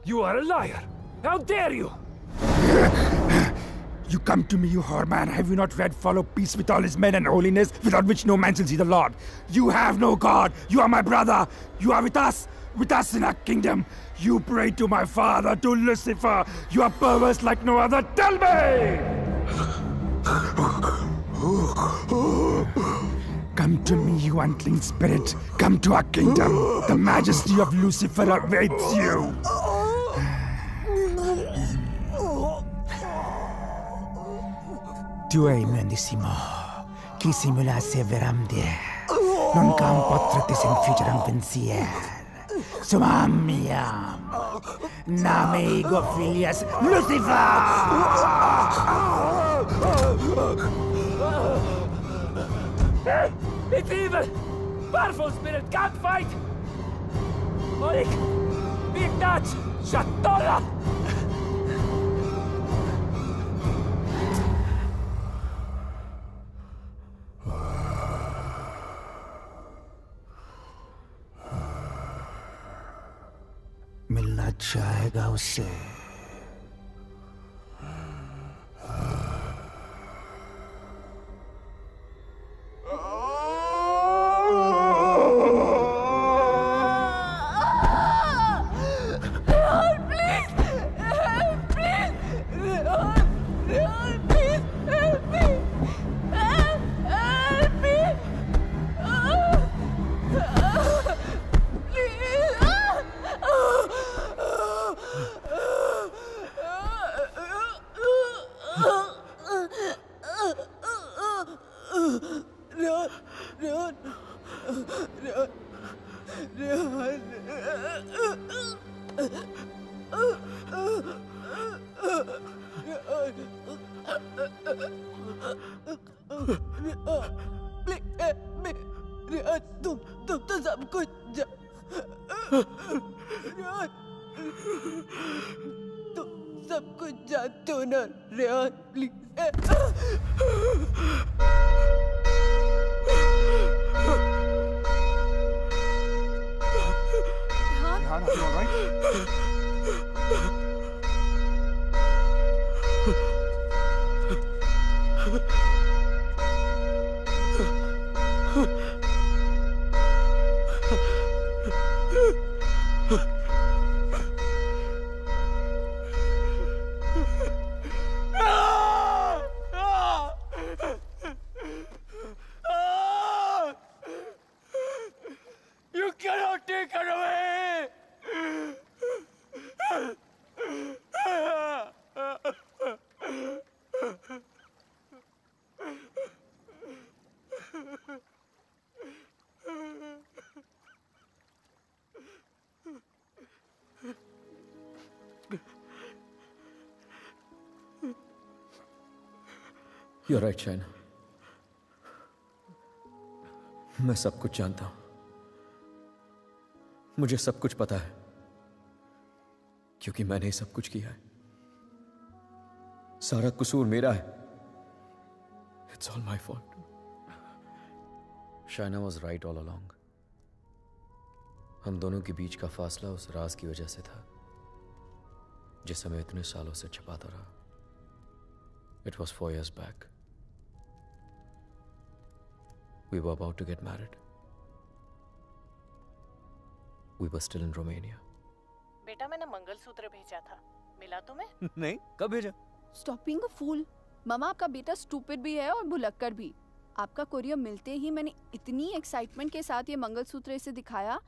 You are a liar. How dare you? You come to me, you whoreman. Have you not read follow peace with all his men and holiness, without which no man shall see the Lord? You have no God. You are my brother. You are with us in our kingdom. You pray to my father, to Lucifer. You are perverse like no other. Tell me! Come to me, you unclean spirit. Come to our kingdom. The majesty of Lucifer awaits you. Tu hai mendissimo, chi simulasse veramdie, non cam potratis inficeram pensier. Suma miam, name ego filias Lucifer! Hey, it's evil! Powerful spirit can't fight! Oleg! Be in touch! Shatola! मिलना चाहेगा उससे तुम तो सब कुछ तुम सब कुछ जानते हो ना Rehan please Rehan, are you all right? You cannot take her away! You're right, China. मैं सब कुछ जानता हूं। मुझे सब कुछ पता है क्योंकि मैंने सब कुछ किया है। सारा कसूर मेरा है। It's all my fault. Shaina was right all along. हम दोनों के बीच का फासला उस राज की वजह से था जिसे मैं इतने सालों से छिपाता रहा। It was 4 years back. We were about to get married. We were still in Romania. बेटा मैंने मंगलसूत्र भेजा था, मिला तुम्हें? नहीं, कब भेजा? Stop being a fool. मामा आपका बेटा स्टूपिड भी है और भुलक्कड़ भी। आपका कोरियर मिलते ही मैंने इतनी एक्साइटमेंट के साथ ये मंगलसूत्र इसे दिखाया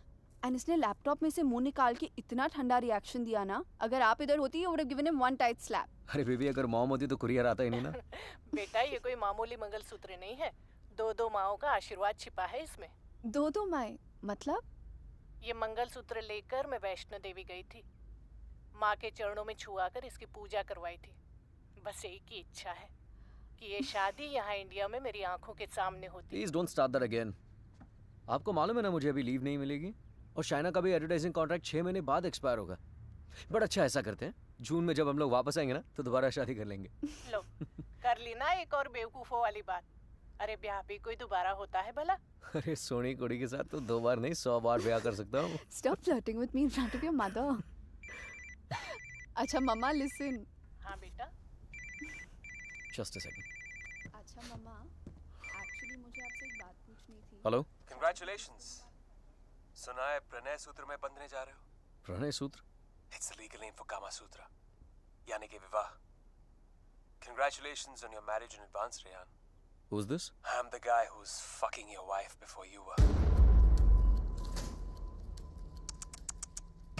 एंड इसने लैपटॉप में से मुंह निकाल के इतना ठंडा रिएक्शन दिया ना, अगर आप इधर होती you would have given him one tight slap. अरे बेबी, अगर मॉम होती तो कुरियर आता ही नहीं ना। बेटा ये कोई मामूली मंगलसूत्र नहीं है, 2 माओं का आशीर्वाद छिपा है इसमें। 2 माएं मतलब? ये मंगलसूत्र लेकर मैं वैष्णो देवी गई थी, माँ के चरणों में छुआकर इसकी पूजा करवाई थी। बस एक ही इच्छा है कि ये शादी यहाँ इंडिया में मेरी आंखों के सामने होती। Please don't start that again. आपको मालूम है ना मुझे अभी लीव नहीं मिलेगी और शाइना का भी एडवर्टाइजिंग कॉन्ट्रैक्ट 6 महीने बाद एक्सपायर होगा। बट अच्छा ऐसा करते हैं, जून में जब हम लोग वापस आएंगे ना तो दोबारा शादी कर लेंगे। लो कर ली ना एक और बेवकूफों वाली बात। अरे ब्याह भी कोई दोबारा होता है भला? अरे सोनी कुड़ी के साथ तो 2 बार नहीं 100 बार ब्याह कर सकता हूँ। Stop flirting with me in front of your mother. अच्छा मम्मा listen. हाँ बेटा। Just a second. अच्छा मम्मा, एक्चुअली मुझे आपसे एक बात पूछनी थी। हेलो। Congratulations. सुना है प्रणय सूत्र में बंधने जा रहे हो? प्रणय सूत्र? It's the legal name for Kama Sutra. यानी कि विवाह. Congratulations on your marriage in advance, Rehan. Who's this? I'm the guy who's fucking your wife before you were.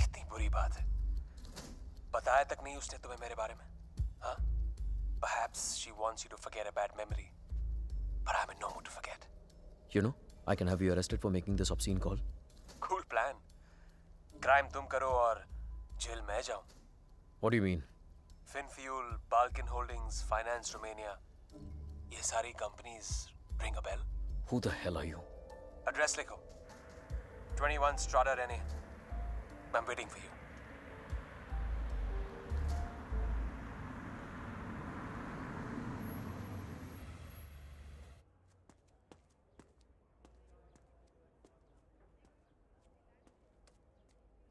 कितनी बुरी बात है। बताया तक नहीं उसने तुम्हें मेरे बारे में, हाँ? Perhaps she wants you to forget a bad memory, but I'm in no mood to forget. You know, I can have you arrested for making this obscene call. Cool plan. Crime तुम करो और जेल मैं जाऊं. What do you mean? Finfuel, Balkan Holdings, Finance Romania. ये सारी companies ring a bell? Who the hell are you? Address लिखो. 21 Strada Rene. I'm waiting for you.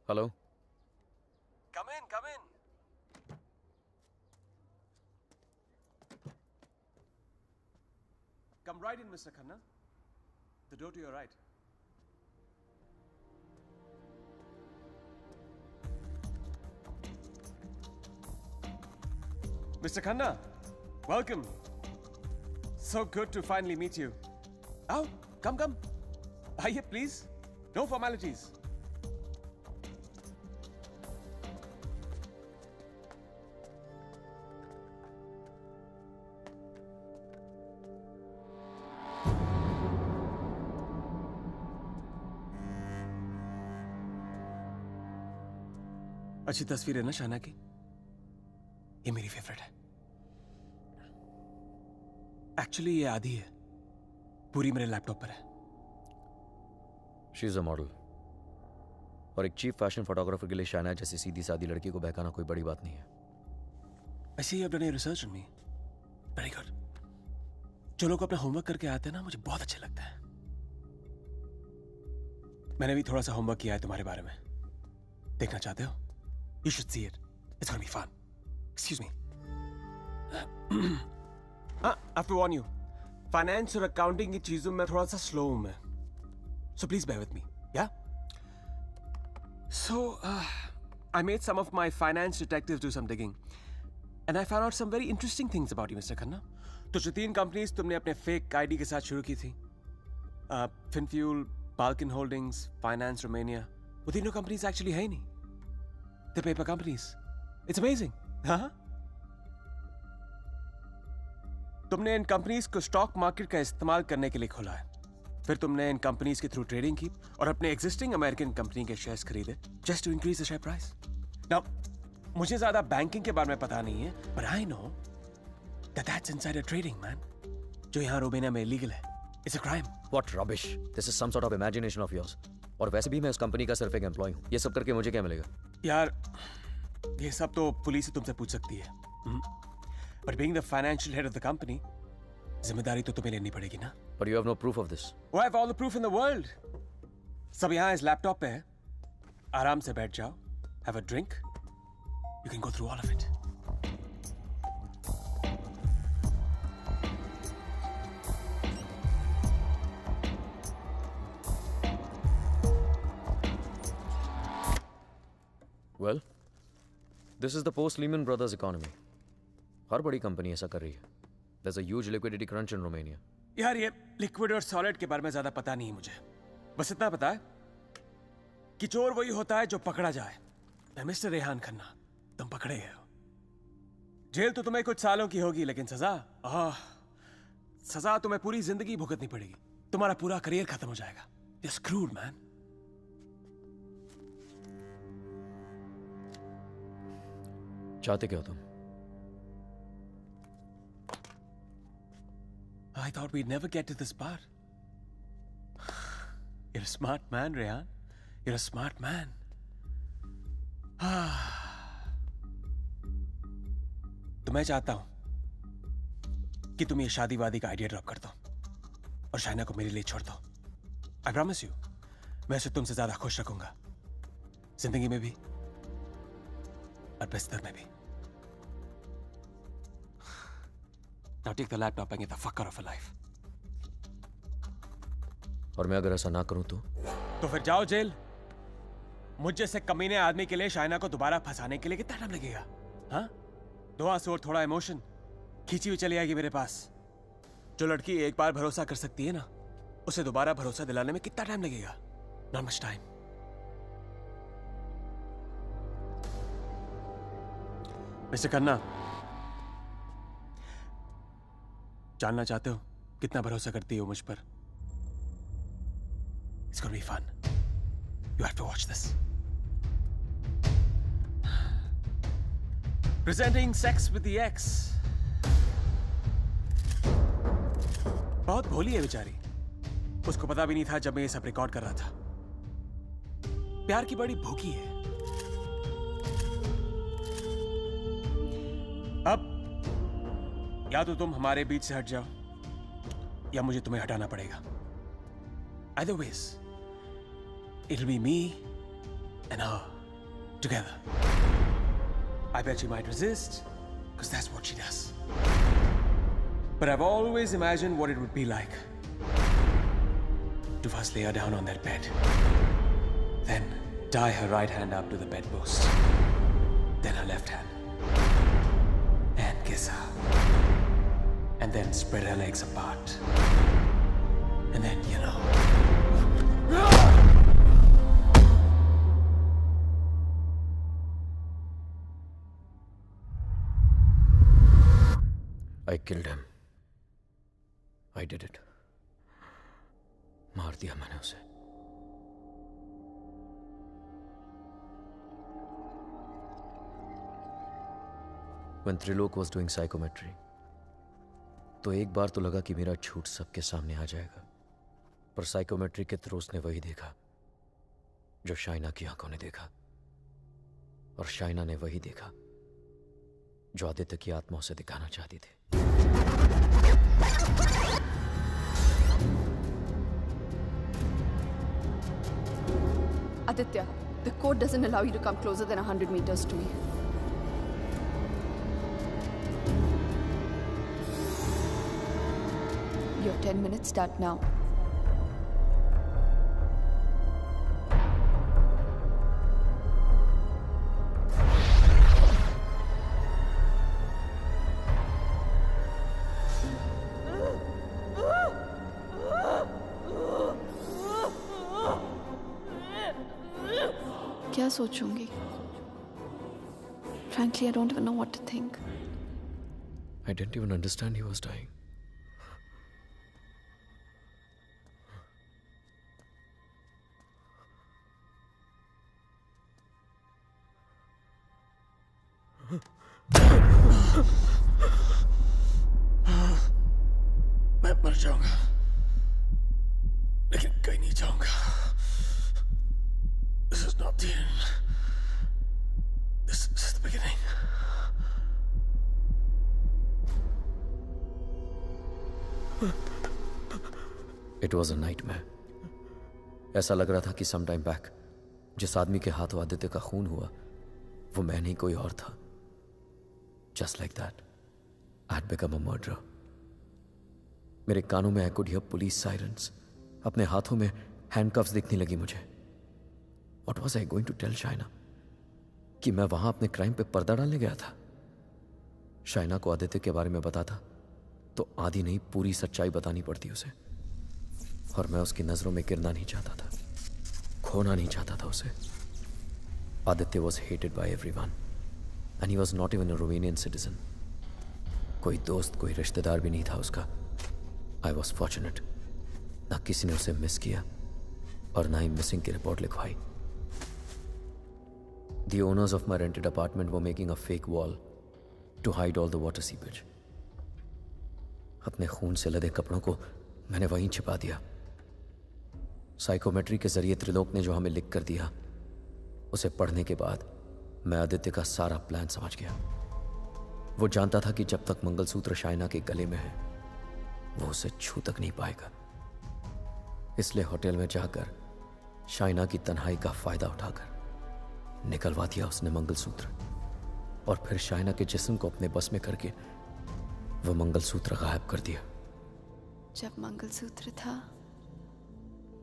Hello? Come in, come in. Come right in, Mr. Khanna. The door to your right. Mr. Khanna, welcome. So good to finally meet you. Oh, come. Aye, please. No formalities. अच्छी तस्वीर है ना शाना की? ये मेरी फेवरेट है। एक्चुअली ये आधी है, पूरी मेरे लैपटॉप पर है। शी इज अ मॉडल, और एक चीफ फैशन फोटोग्राफर के लिए शाना जैसी सीधी सादी लड़की को बहकाना कोई बड़ी बात नहीं है। I see you have done your research on me. Very good. जो लोग अपना होमवर्क करके आते हैं ना, मुझे बहुत अच्छे लगता है। मैंने भी थोड़ा सा होमवर्क किया है तुम्हारे बारे में। देखना चाहते हो? You should see it. It's gonna be fun. Excuse me. I have to warn you. Finance और accounting की चीजों में थोड़ा सा slow हूँ मैं. So please bear with me. Yeah? So, I made some of my finance detectives do some digging. And I found out some very interesting things about you, Mr. Khanna. तो जो 3 companies तुमने अपने fake ID के साथ शुरू की थी, FinFuel, Balkan Holdings, Finance Romania, वो तीनों companies actually है ही नहीं. They're paper companies. It's amazing. हाँ? तुमने इन कंपनीज को स्टॉक मार्केट का इस्तेमाल करने के लिए खोला है। फिर तुमने इन कंपनीज के थ्रू ट्रेडिंग की और अपने एग्जिस्टिंग अमेरिकन कंपनी के शेयर्स खरीदे just to increase the share price. Now मुझे ज्यादा बैंकिंग के बारे में पता नहीं है, but I know that that's insider trading man, जो यहाँ रोमेनिया में इलीगल है। It's a crime. What rubbish, this is some sort of imagination of yours. और वैसे भी मैं उस कंपनी का सिर्फ एक एम्प्लॉय हूँ। ये सब करके मुझे क्या मिलेगा? यार ये सब तो पुलिस ही तुमसे पूछ सकती है, but being the financial head of the company, जिम्मेदारी तो तुम्हें लेनी पड़ेगी ना। But you have no proof of this. Oh, I have all the proof in the world. सब यहाँ इस लैपटॉप पे है। आराम से बैठ जाओ, have a drink. You can go through all of it. Well, this is the post-Lehman Brothers economy. हर बड़ी कंपनी ऐसा कर रही है. There's a huge liquidity crunch in Romania. यार ये लिक्विड और सॉलिड के बारे में ज्यादा पता नहीं है मुझे। बस इतना पता है कि चोर वही होता है जो पकड़ा जाए। मैं मिस्टर रेहान खन्ना, तुम पकड़े गए हो। जेल तो तुम्हें कुछ सालों की होगी, लेकिन सजा तुम्हें पूरी जिंदगी भुगतनी पड़ेगी। तुम्हारा पूरा करियर खत्म हो जाएगा। You're screwed, man. चाहते क्या हो तुम? I thought we'd never get to this part. You're a smart man, Rehan. You're a smart man. तो मैं चाहता हूं कि तुम ये शादी वादी का आइडिया ड्रॉप कर दो और शाइना को मेरे लिए छोड़ दो। I promise you, मैं उसे तुमसे ज्यादा खुश रखूंगा, जिंदगी में भी और बिस्तर में भी। Now take the laptop and get the fuck out of her life. और मैं अगर ऐसा ना करूं तो फिर जाओ जेल। मुझ जैसे कमीने आदमी के लिए शाइना को दोबारा फंसाने के लिए कितना टाइम लगेगा? हाँ? 2 आंसू और थोड़ा इमोशन खींची हुई चली आएगी मेरे पास। जो लड़की एक बार भरोसा कर सकती है ना, उसे दोबारा भरोसा दिलाने में कितना टाइम लगेगा? Not much time. Mister Khanna, जानना चाहते हो कितना भरोसा करती हो मुझ पर? It's gonna be fun. You have to watch this. Presenting Sex with the Ex. बहुत भोली है बेचारी। उसको पता भी नहीं था जब मैं ये सब रिकॉर्ड कर रहा था। प्यार की बड़ी भूखी है। अब या तो तुम हमारे बीच से हट जाओ या मुझे तुम्हें हटाना पड़ेगा. Either ways, it'll be me and her together. I bet she might resist, because that's what she does. But I've always imagined what it would be like to first lay her down on that bed, then tie her right hand up to the bedpost, then her left hand, and kiss her, and then spread her legs apart, and then, you know. I killed him. I did it. मार दिया मैंने उसे. When Trilok was doing psychometry, तो एक बार तो लगा कि मेरा झूठ सबके सामने आ जाएगा, पर साइकोमेट्री के थ्रू उसने वही देखा जो शाइना की आंखों ने देखा, और शाइना ने वही देखा जो आदित्य की आत्मा उसे दिखाना चाहती थी. Aditya, the code doesn't allow you to come closer than 100 meters to me. Your 10 minutes start now. क्या सोचूंगी? Frankly, I don't even know what to think. I didn't even understand he was dying. मैं मर जाऊंगा, लेकिन कहीं नहीं जाऊंगा. This is not the end. This is the beginning. It was a nightmare. ऐसा लग रहा था कि some time back जिस आदमी के हाथों आदित्य का खून हुआ वो मैं नहीं कोई और था. Just like that, I had become a murderer. मेरे कानों में I could hear police sirens. अपने हाथों में handcuffs दिखने लगी मुझे. What was I going to tell Shaina? कि मैं वहां अपने क्राइम पे पर्दा डालने गया था. शाइना को आदित्य के बारे में बताता तो आधी नहीं पूरी सच्चाई बतानी पड़ती उसे, और मैं उसकी नजरों में गिरना नहीं चाहता था, खोना नहीं चाहता था उसे. Aditya was hated by everyone and he was not even a Romanian citizen. कोई दोस्त कोई रिश्तेदार भी नहीं था उसका. I was fortunate. ना किसी ने उसे मिस किया और ना ही मिसिंग की रिपोर्ट लिखवाई. The owners of my rented apartment were making a fake wall to hide all the water seepage. अपने खून से लदे कपड़ों को मैंने वहीं छिपा दिया. साइकोमेट्री के जरिए त्रिलोक ने जो हमें लिख कर दिया उसे पढ़ने के बाद मैं आदित्य का सारा प्लान समझ गया. वो जानता था कि जब तक मंगलसूत्र शाइना के गले में है वो उसे छू तक नहीं पाएगा. इसलिए होटल में जाकर शाइना की तन्हाई का फायदा उठाकर निकलवा दिया उसने मंगलसूत्र, और फिर शाइना के जिस्म को अपने बस में करके वो मंगलसूत्र गायब कर दिया. जब मंगलसूत्र था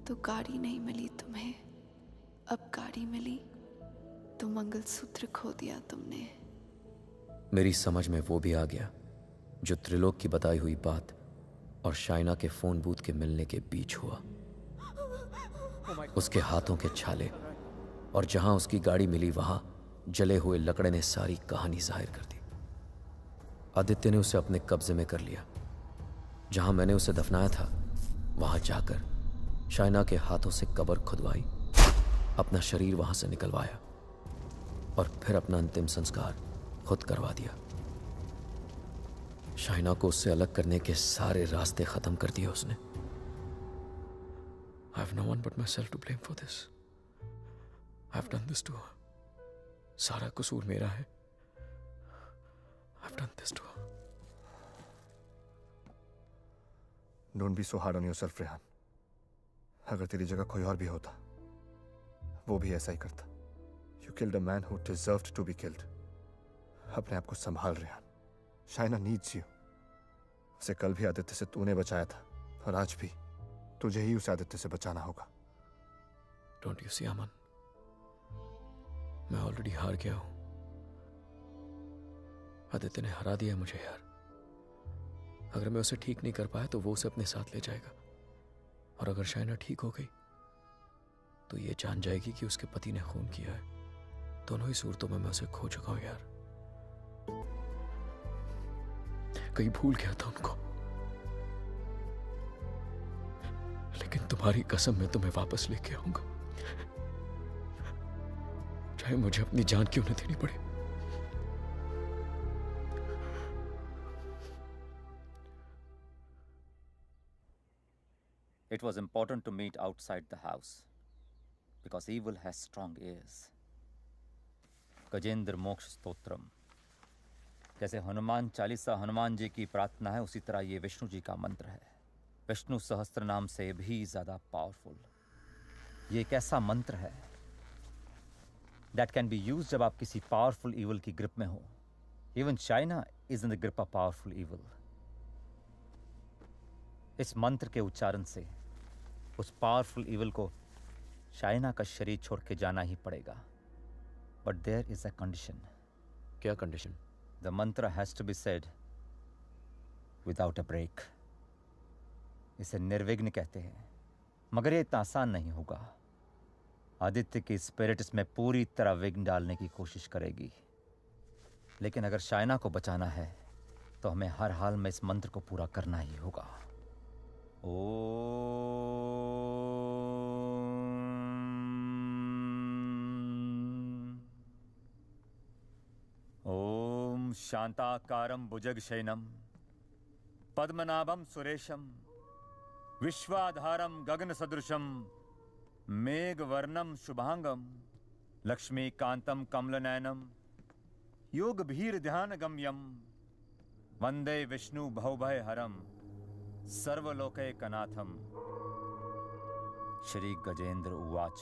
तो गाड़ी नहीं मिली तुम्हें, अब गाड़ी मिली तो मंगलसूत्र खो दिया तुमने. मेरी समझ में वो भी आ गया जो त्रिलोक की बताई हुई बात और शाइना के फोन बूथ के मिलने के बीच हुआ. उसके हाथों के छाले और जहां उसकी गाड़ी मिली वहां जले हुए लकड़े ने सारी कहानी जाहिर कर दी. आदित्य ने उसे अपने कब्जे में कर लिया. जहां मैंने उसे दफनाया था वहां जाकर शाइना के हाथों से कब्र खुदवाई, अपना शरीर वहां से निकलवाया और फिर अपना अंतिम संस्कार खुद करवा दिया. शाइना को उससे अलग करने के सारे रास्ते खत्म कर दिए उसने. I have no one but myself to blame for this. I have done this to her. सारा कसूर मेरा है. I've done this to her. Don't be so hard on yourself, Rehan. अगर तेरी जगह कोई और भी होता, वो भी ऐसा ही करता. You killed a man who deserved to be killed. अपने आप को संभाल, रेहान. Shaina needs you. उसे कल भी आदित्य से तूने बचाया था, और आज भी तुझे ही उसे आदित्य से बचाना होगा. Don't you see, अमन? मैं ऑलरेडी हार गया हूं. आदित्य ने हरा दिया मुझे यार. अगर मैं उसे ठीक नहीं कर पाया तो वो उसे अपने साथ ले जाएगा, और अगर शाइना ठीक हो गई तो ये जान जाएगी कि उसके पति ने खून किया है. दोनों ही सूरतों में मैं उसे खो चुका हूं यार. कहीं भूल गया था उनको, लेकिन तुम्हारी कसम मैं तुम्हें वापस लेके आऊंगा, चाहे मुझे अपनी जान क्यों न देनी पड़े. It was important to meet outside the house because evil has strong ears. Gajendra मोक्ष स्तोत्रम. जैसे हनुमान चालीसा हनुमान जी की प्रार्थना है, उसी तरह ये विष्णु जी का मंत्र है. विष्णु सहस्त्र नाम से भी ज्यादा पावरफुल. ये एक ऐसा मंत्र है that can be used जब आप किसी पावरफुल evil की ग्रिप में हो. Even China is in the grip of powerful evil. इस मंत्र के उच्चारण से उस पावरफुल इविल को चाइना का शरीर छोड़ के जाना ही पड़ेगा. But there is a condition. क्या condition? The mantra has to be said without a break. इसे निर्विघ्न कहते हैं, मगर ये इतना आसान नहीं होगा. आदित्य की स्पिरिट इसमें पूरी तरह विघ्न डालने की कोशिश करेगी, लेकिन अगर चाइना को बचाना है तो हमें हर हाल में इस मंत्र को पूरा करना ही होगा. ओम शांताकारं भुजगशयनं पद्मनाभं सुरेशं विश्वाधारं गगनसदृशं मेघवर्णं शुभांगं लक्ष्मीकान्तं कमलनयनं योगभीर्ध्यानगम्यं वंदे विष्णु भवभयहरं सर्वलोकैकनाथं. श्री गजेंद्र उवाच.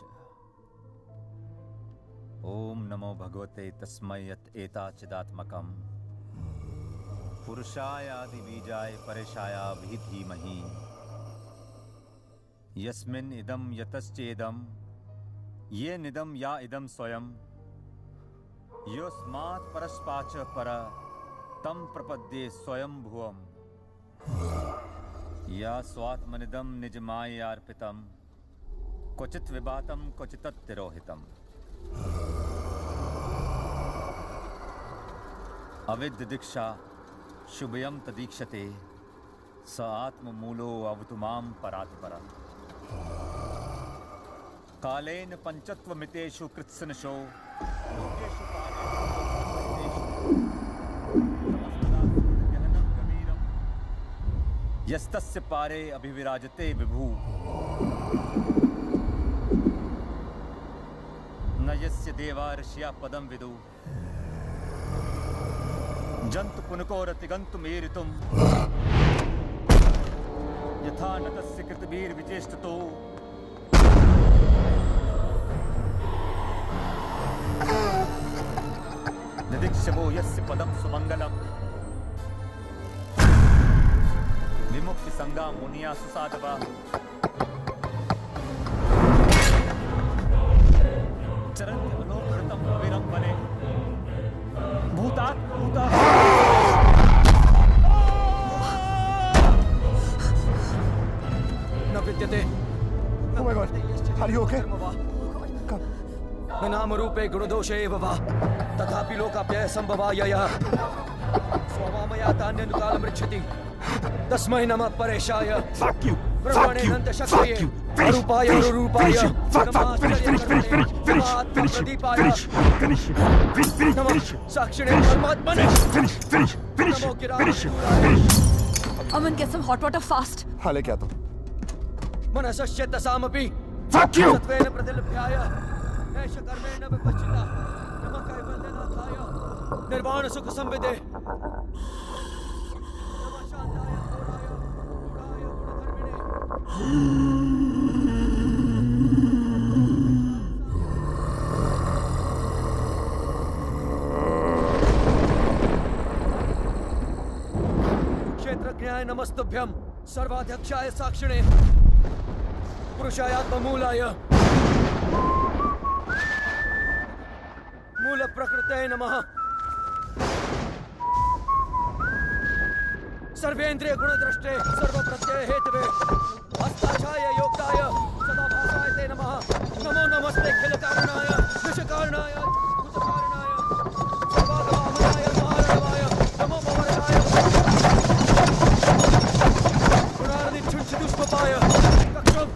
ओम नमो भगवते तस्मै यत् एताचिदात्मकं पुरुषायादि बीजाय परेशाय धीमहि यस्मिन् इदं यतश्चेदं ये निदं या इदं स्वयं योस्मात् परस्पाच पर तं प्रपद्ये स्वयं भुवम् या स्वात्मनिदं निजमायार्पितं क्वचित् विभातं क्वचित् तिरोहितम्. अविद्य दीक्षा शुभयं तदीक्षते स आत्ममूलो अवतु मां परात्परम्. कालेन पंचत्वमितेषु कृत्सनशो यस्तस्य पारे अभिविराजते विभु न यस्य देवा ऋषिया पदं विदु जंतु पुनकोरतिगन्तुमेरितुम् यथा न तस्य कृतभिर्विचेष्टतो निदिक्षवो यस्य पदं सुमंगलम् विमुक्ति संगा मुनिया सुसाधवा चरन्ति अलोकृतं अविरं वने भूतात् भूता. न विद्यते. Oh my God, are you okay? न नाम रूपे गुणदोषे एव वा तथापि लोकाप्यय संभवायया स्ववामया तान्यनुकालं रक्षति तस्मै नमः परेशाय. Fuck you. ब्रह्मणे नन्त शक्तये अरूपाय अनुरूपाय नमः साक्षिणे परमात्मने. Aman, get some hot water fast. हाँ लेके आता हूँ. मनसस्य तसामपि सत्वेन प्रतिलभ्याय ऐष कर्मेण विपश्चिता नमः कैवल्यनाथाय निर्वाण सुख संविदे। क्षेत्रज्ञाय नमस्तुभ्यं सर्वाध्यक्षाय साक्षिणे पुरुषायात्ममूलाय मूल प्रकृते नमः। सर्वेन्द्रिय गुणद्रष्टे सर्वप्रत्यय हेतवे हस्ताक्षाय योक्ताय सदाभासाय ते नमः। नमो नमस्ते खिल कारणाय विषकारणाय भूतकारणाय सर्वागमाय महारणवाय नमो भवरणाय गुणार्निच्छुंचिदुष्पपाय कक्षं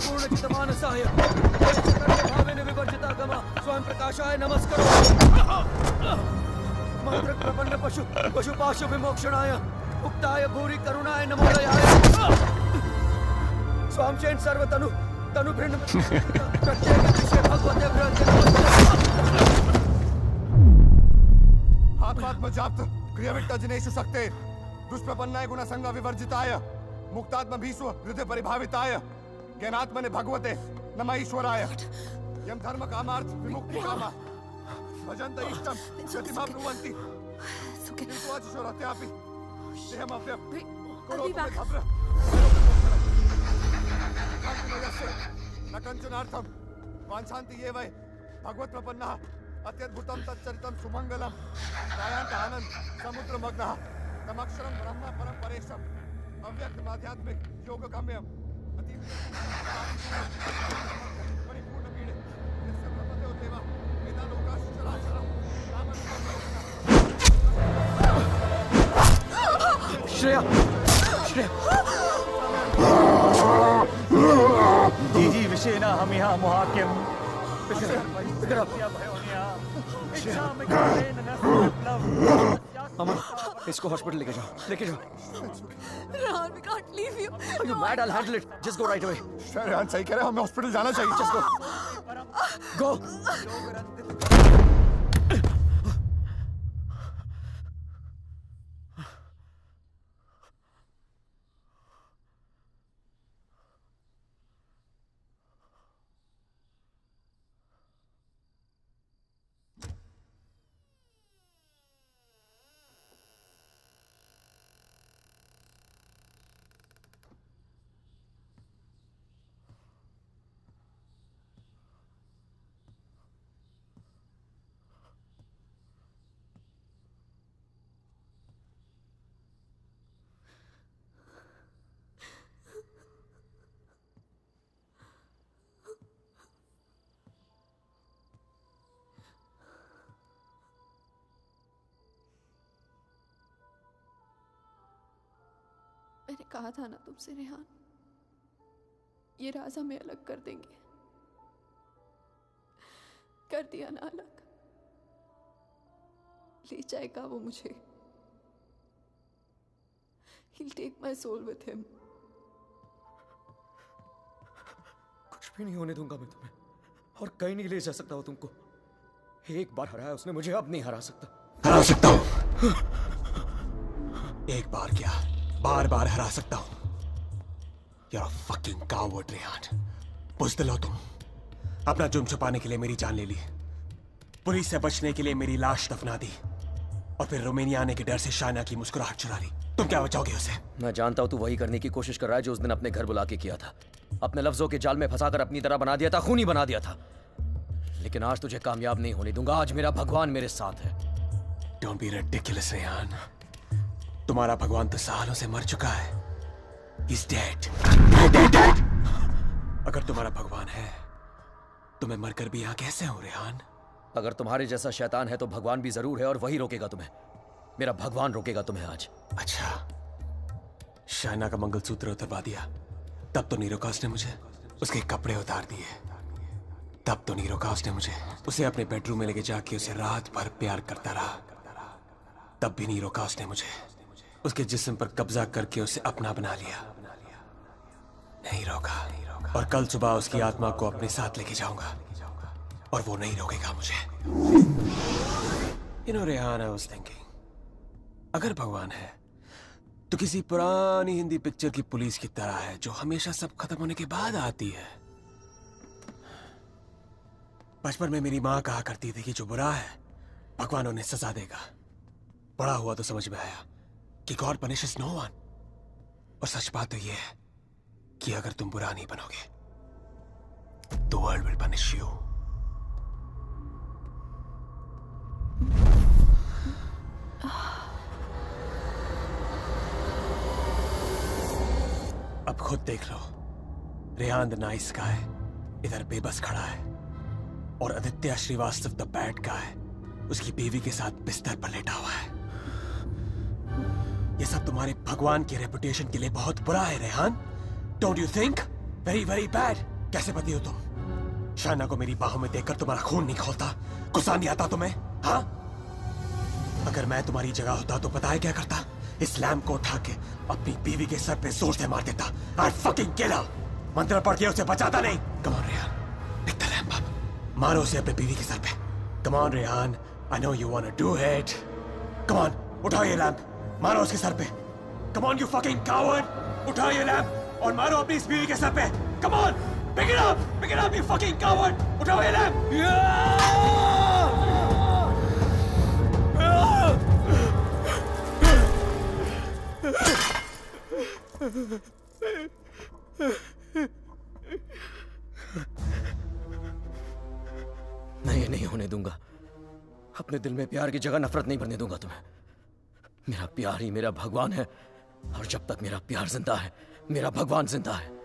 पूर्णचितमानसाय भावेन विवर्जिता गम स्वयं प्रकाशाय नमस्करो। मंत्र प्रपन्न पशुपाशु विमोक्षणाय मुक्ताय भूरि करुणाय नमोदयाय स्वामचेन सर्वतनु तनु भृन्न प्रत्येक विषय भगवते भ्रंते आत्मात्मजाप्त क्रियाविट्टजनेषु शक्ते दुष्प्रपन्नाय गुणसंग विवर्जिताय मुक्तात्म भीष्व हृदय परिभाविताय ज्ञानात्मने भगवते नमः ईश्वराय। यम धर्म कामार्थ विमुक्ति कामा भजन्त इष्टम गतिमां ब्रुवन्ति किन्तु अचिशोरत्यापि देहमव्यं करोतु मे भद्र न कंचनार्थं वाञ्छन्ति ये वै भगवत्प्रपन्नः अत्यद्भुतं तच्चरितं सुमङ्गलं दायान्त आनन्द समुद्रमग्नः तमक्षरं ब्रह्म परं परेशम् अव्यक्तमाध्यात्मिक योगगम्यम् परिपूर्णपीडे यस्य ब्रह्मदेव देवा वेदालोकाश्च चराचरम् श्रेया श्रेया दीजी विषेना हम यहाँ मुहाक्यम अमन इसको हॉस्पिटल लेके जाओ Rehan, we can't leave you. Are you mad? I'll handle it. Just go right away. Rehan सही कह रहे हैं, हमें हॉस्पिटल जाना चाहिए। Just go. मैंने कहा था ना तुमसे रेहान, ये राज हमें अलग कर देंगे। कर दिया ना अलग। ले जाएगा वो मुझे। He'll take my soul with him. कुछ भी नहीं होने दूंगा मैं तुम्हें, और कहीं नहीं ले जा सकता वो तुमको। एक बार हराया उसने मुझे, अब नहीं हरा सकता। हरा सकता हूँ। एक बार क्या, बार बार हरा सकता हूँ। You're a fucking coward, Rehan. बुज़दिल हो तुम। अपना जुर्म छुपाने के लिए मेरी जान ले ली, पुलिस से बचने के लिए मेरी लाश दफना दी, और फिर रोमानिया आने के डर से शाइना की मुस्कुराहट चुरा ली। तुम क्या बचाओगे उसे? मैं जानता हूँ तू वही करने की कोशिश कर रहा है जो उस दिन अपने घर बुला के किया था। अपने लफ्जों के जाल में फंसाकर अपनी तरह बना दिया था, खूनी बना दिया था। लेकिन आज तुझे कामयाब नहीं होने दूंगा। आज मेरा भगवान मेरे साथ है। Don't be ridiculous, Rehan. तुम्हारा भगवान तो सालों से मर चुका है। He's dead. Dead. अगर तुम्हारा भगवान है तो मैं मरकर भी यहाँ कैसे हूँ, रेहान? अगर तुम्हारे जैसा शैतान है तो भगवान भी जरूर है, और वही रोकेगा तुम्हें। मेरा भगवान रोकेगा तुम्हें आज। अच्छा, शाइना का मंगलसूत्र उतरवा दिया, तब तो नीरोकास ने मुझे उसके कपड़े उतार दिए। तब तो नीरोकास ने मुझे उसे अपने बेडरूम में लेके जाके उसे रात भर प्यार करता रहा। तब भी नीरोकास ने मुझे उसके जिस्म पर कब्जा करके उसे अपना बना लिया। नहीं रोका, और कल सुबह उसकी आत्मा को अपने साथ लेके जाऊंगा। और वो नहीं रोकेगा मुझे। You know, Rehan, I was thinking, अगर भगवान है तो किसी पुरानी हिंदी पिक्चर की पुलिस की तरह है जो हमेशा सब खत्म होने के बाद आती है। बचपन में मेरी माँ कहा करती थी कि जो बुरा है भगवान उन्हें सजा देगा। बड़ा हुआ तो समझ में आया कि गॉड पनिशेस नो वन। और सच बात तो ये है कि अगर तुम बुरा नहीं बनोगे तो वर्ल्ड विल पनिश यू। अब खुद देख लो, रेहान द नाइस गाय इधर बेबस खड़ा है और Aditya Srivastava the bad guy उसकी बीवी के साथ बिस्तर पर लेटा हुआ है। ये सब तुम्हारे भगवान की रेपुटेशन के लिए बहुत बुरा है Rehan. Don't you think? Very very bad. कैसे पति हो तुम? शाना को मेरी बाहों में देखकर तुम्हारा खून नहीं खोलता? गुस्सा नहीं आता तुम्हें? हाँ, अगर मैं तुम्हारी जगह होता तो पता है क्या करता? इस लैम्प को उठा के अपनी बीवी के सर पे जोर से मार देता। I'd fucking kill her। मंत्र पढ़ के उसे बचाता नहीं। Come on Rehan, pick the lamp up। मारो उसे अपने बीवी के सर पे। Come on Rehan, I know you wanna do it। Come on, उठाओ ये लैम्प, मारो उसके सर पे। Come on you fucking coward, उठाओ ये लैम्प और मारो अपनी इस बीवी के सर पे। Come on, pick it up you fucking coward, उठाओ ये लैम्प। मैं ये नहीं होने दूंगा। अपने दिल में प्यार की जगह नफरत नहीं भरने दूंगा तुम्हें। मेरा प्यार ही मेरा भगवान है और जब तक मेरा प्यार जिंदा है मेरा भगवान जिंदा है।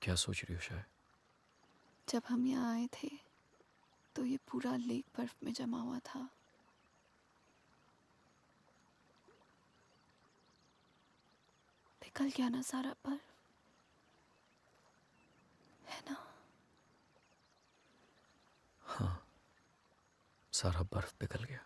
क्या सोच रही हो शायद? जब हम यहाँ आए थे तो ये पूरा लेक बर्फ में जमा हुआ था। पिघल गया ना सारा बर्फ, है ना? हाँ, सारा बर्फ पिघल गया।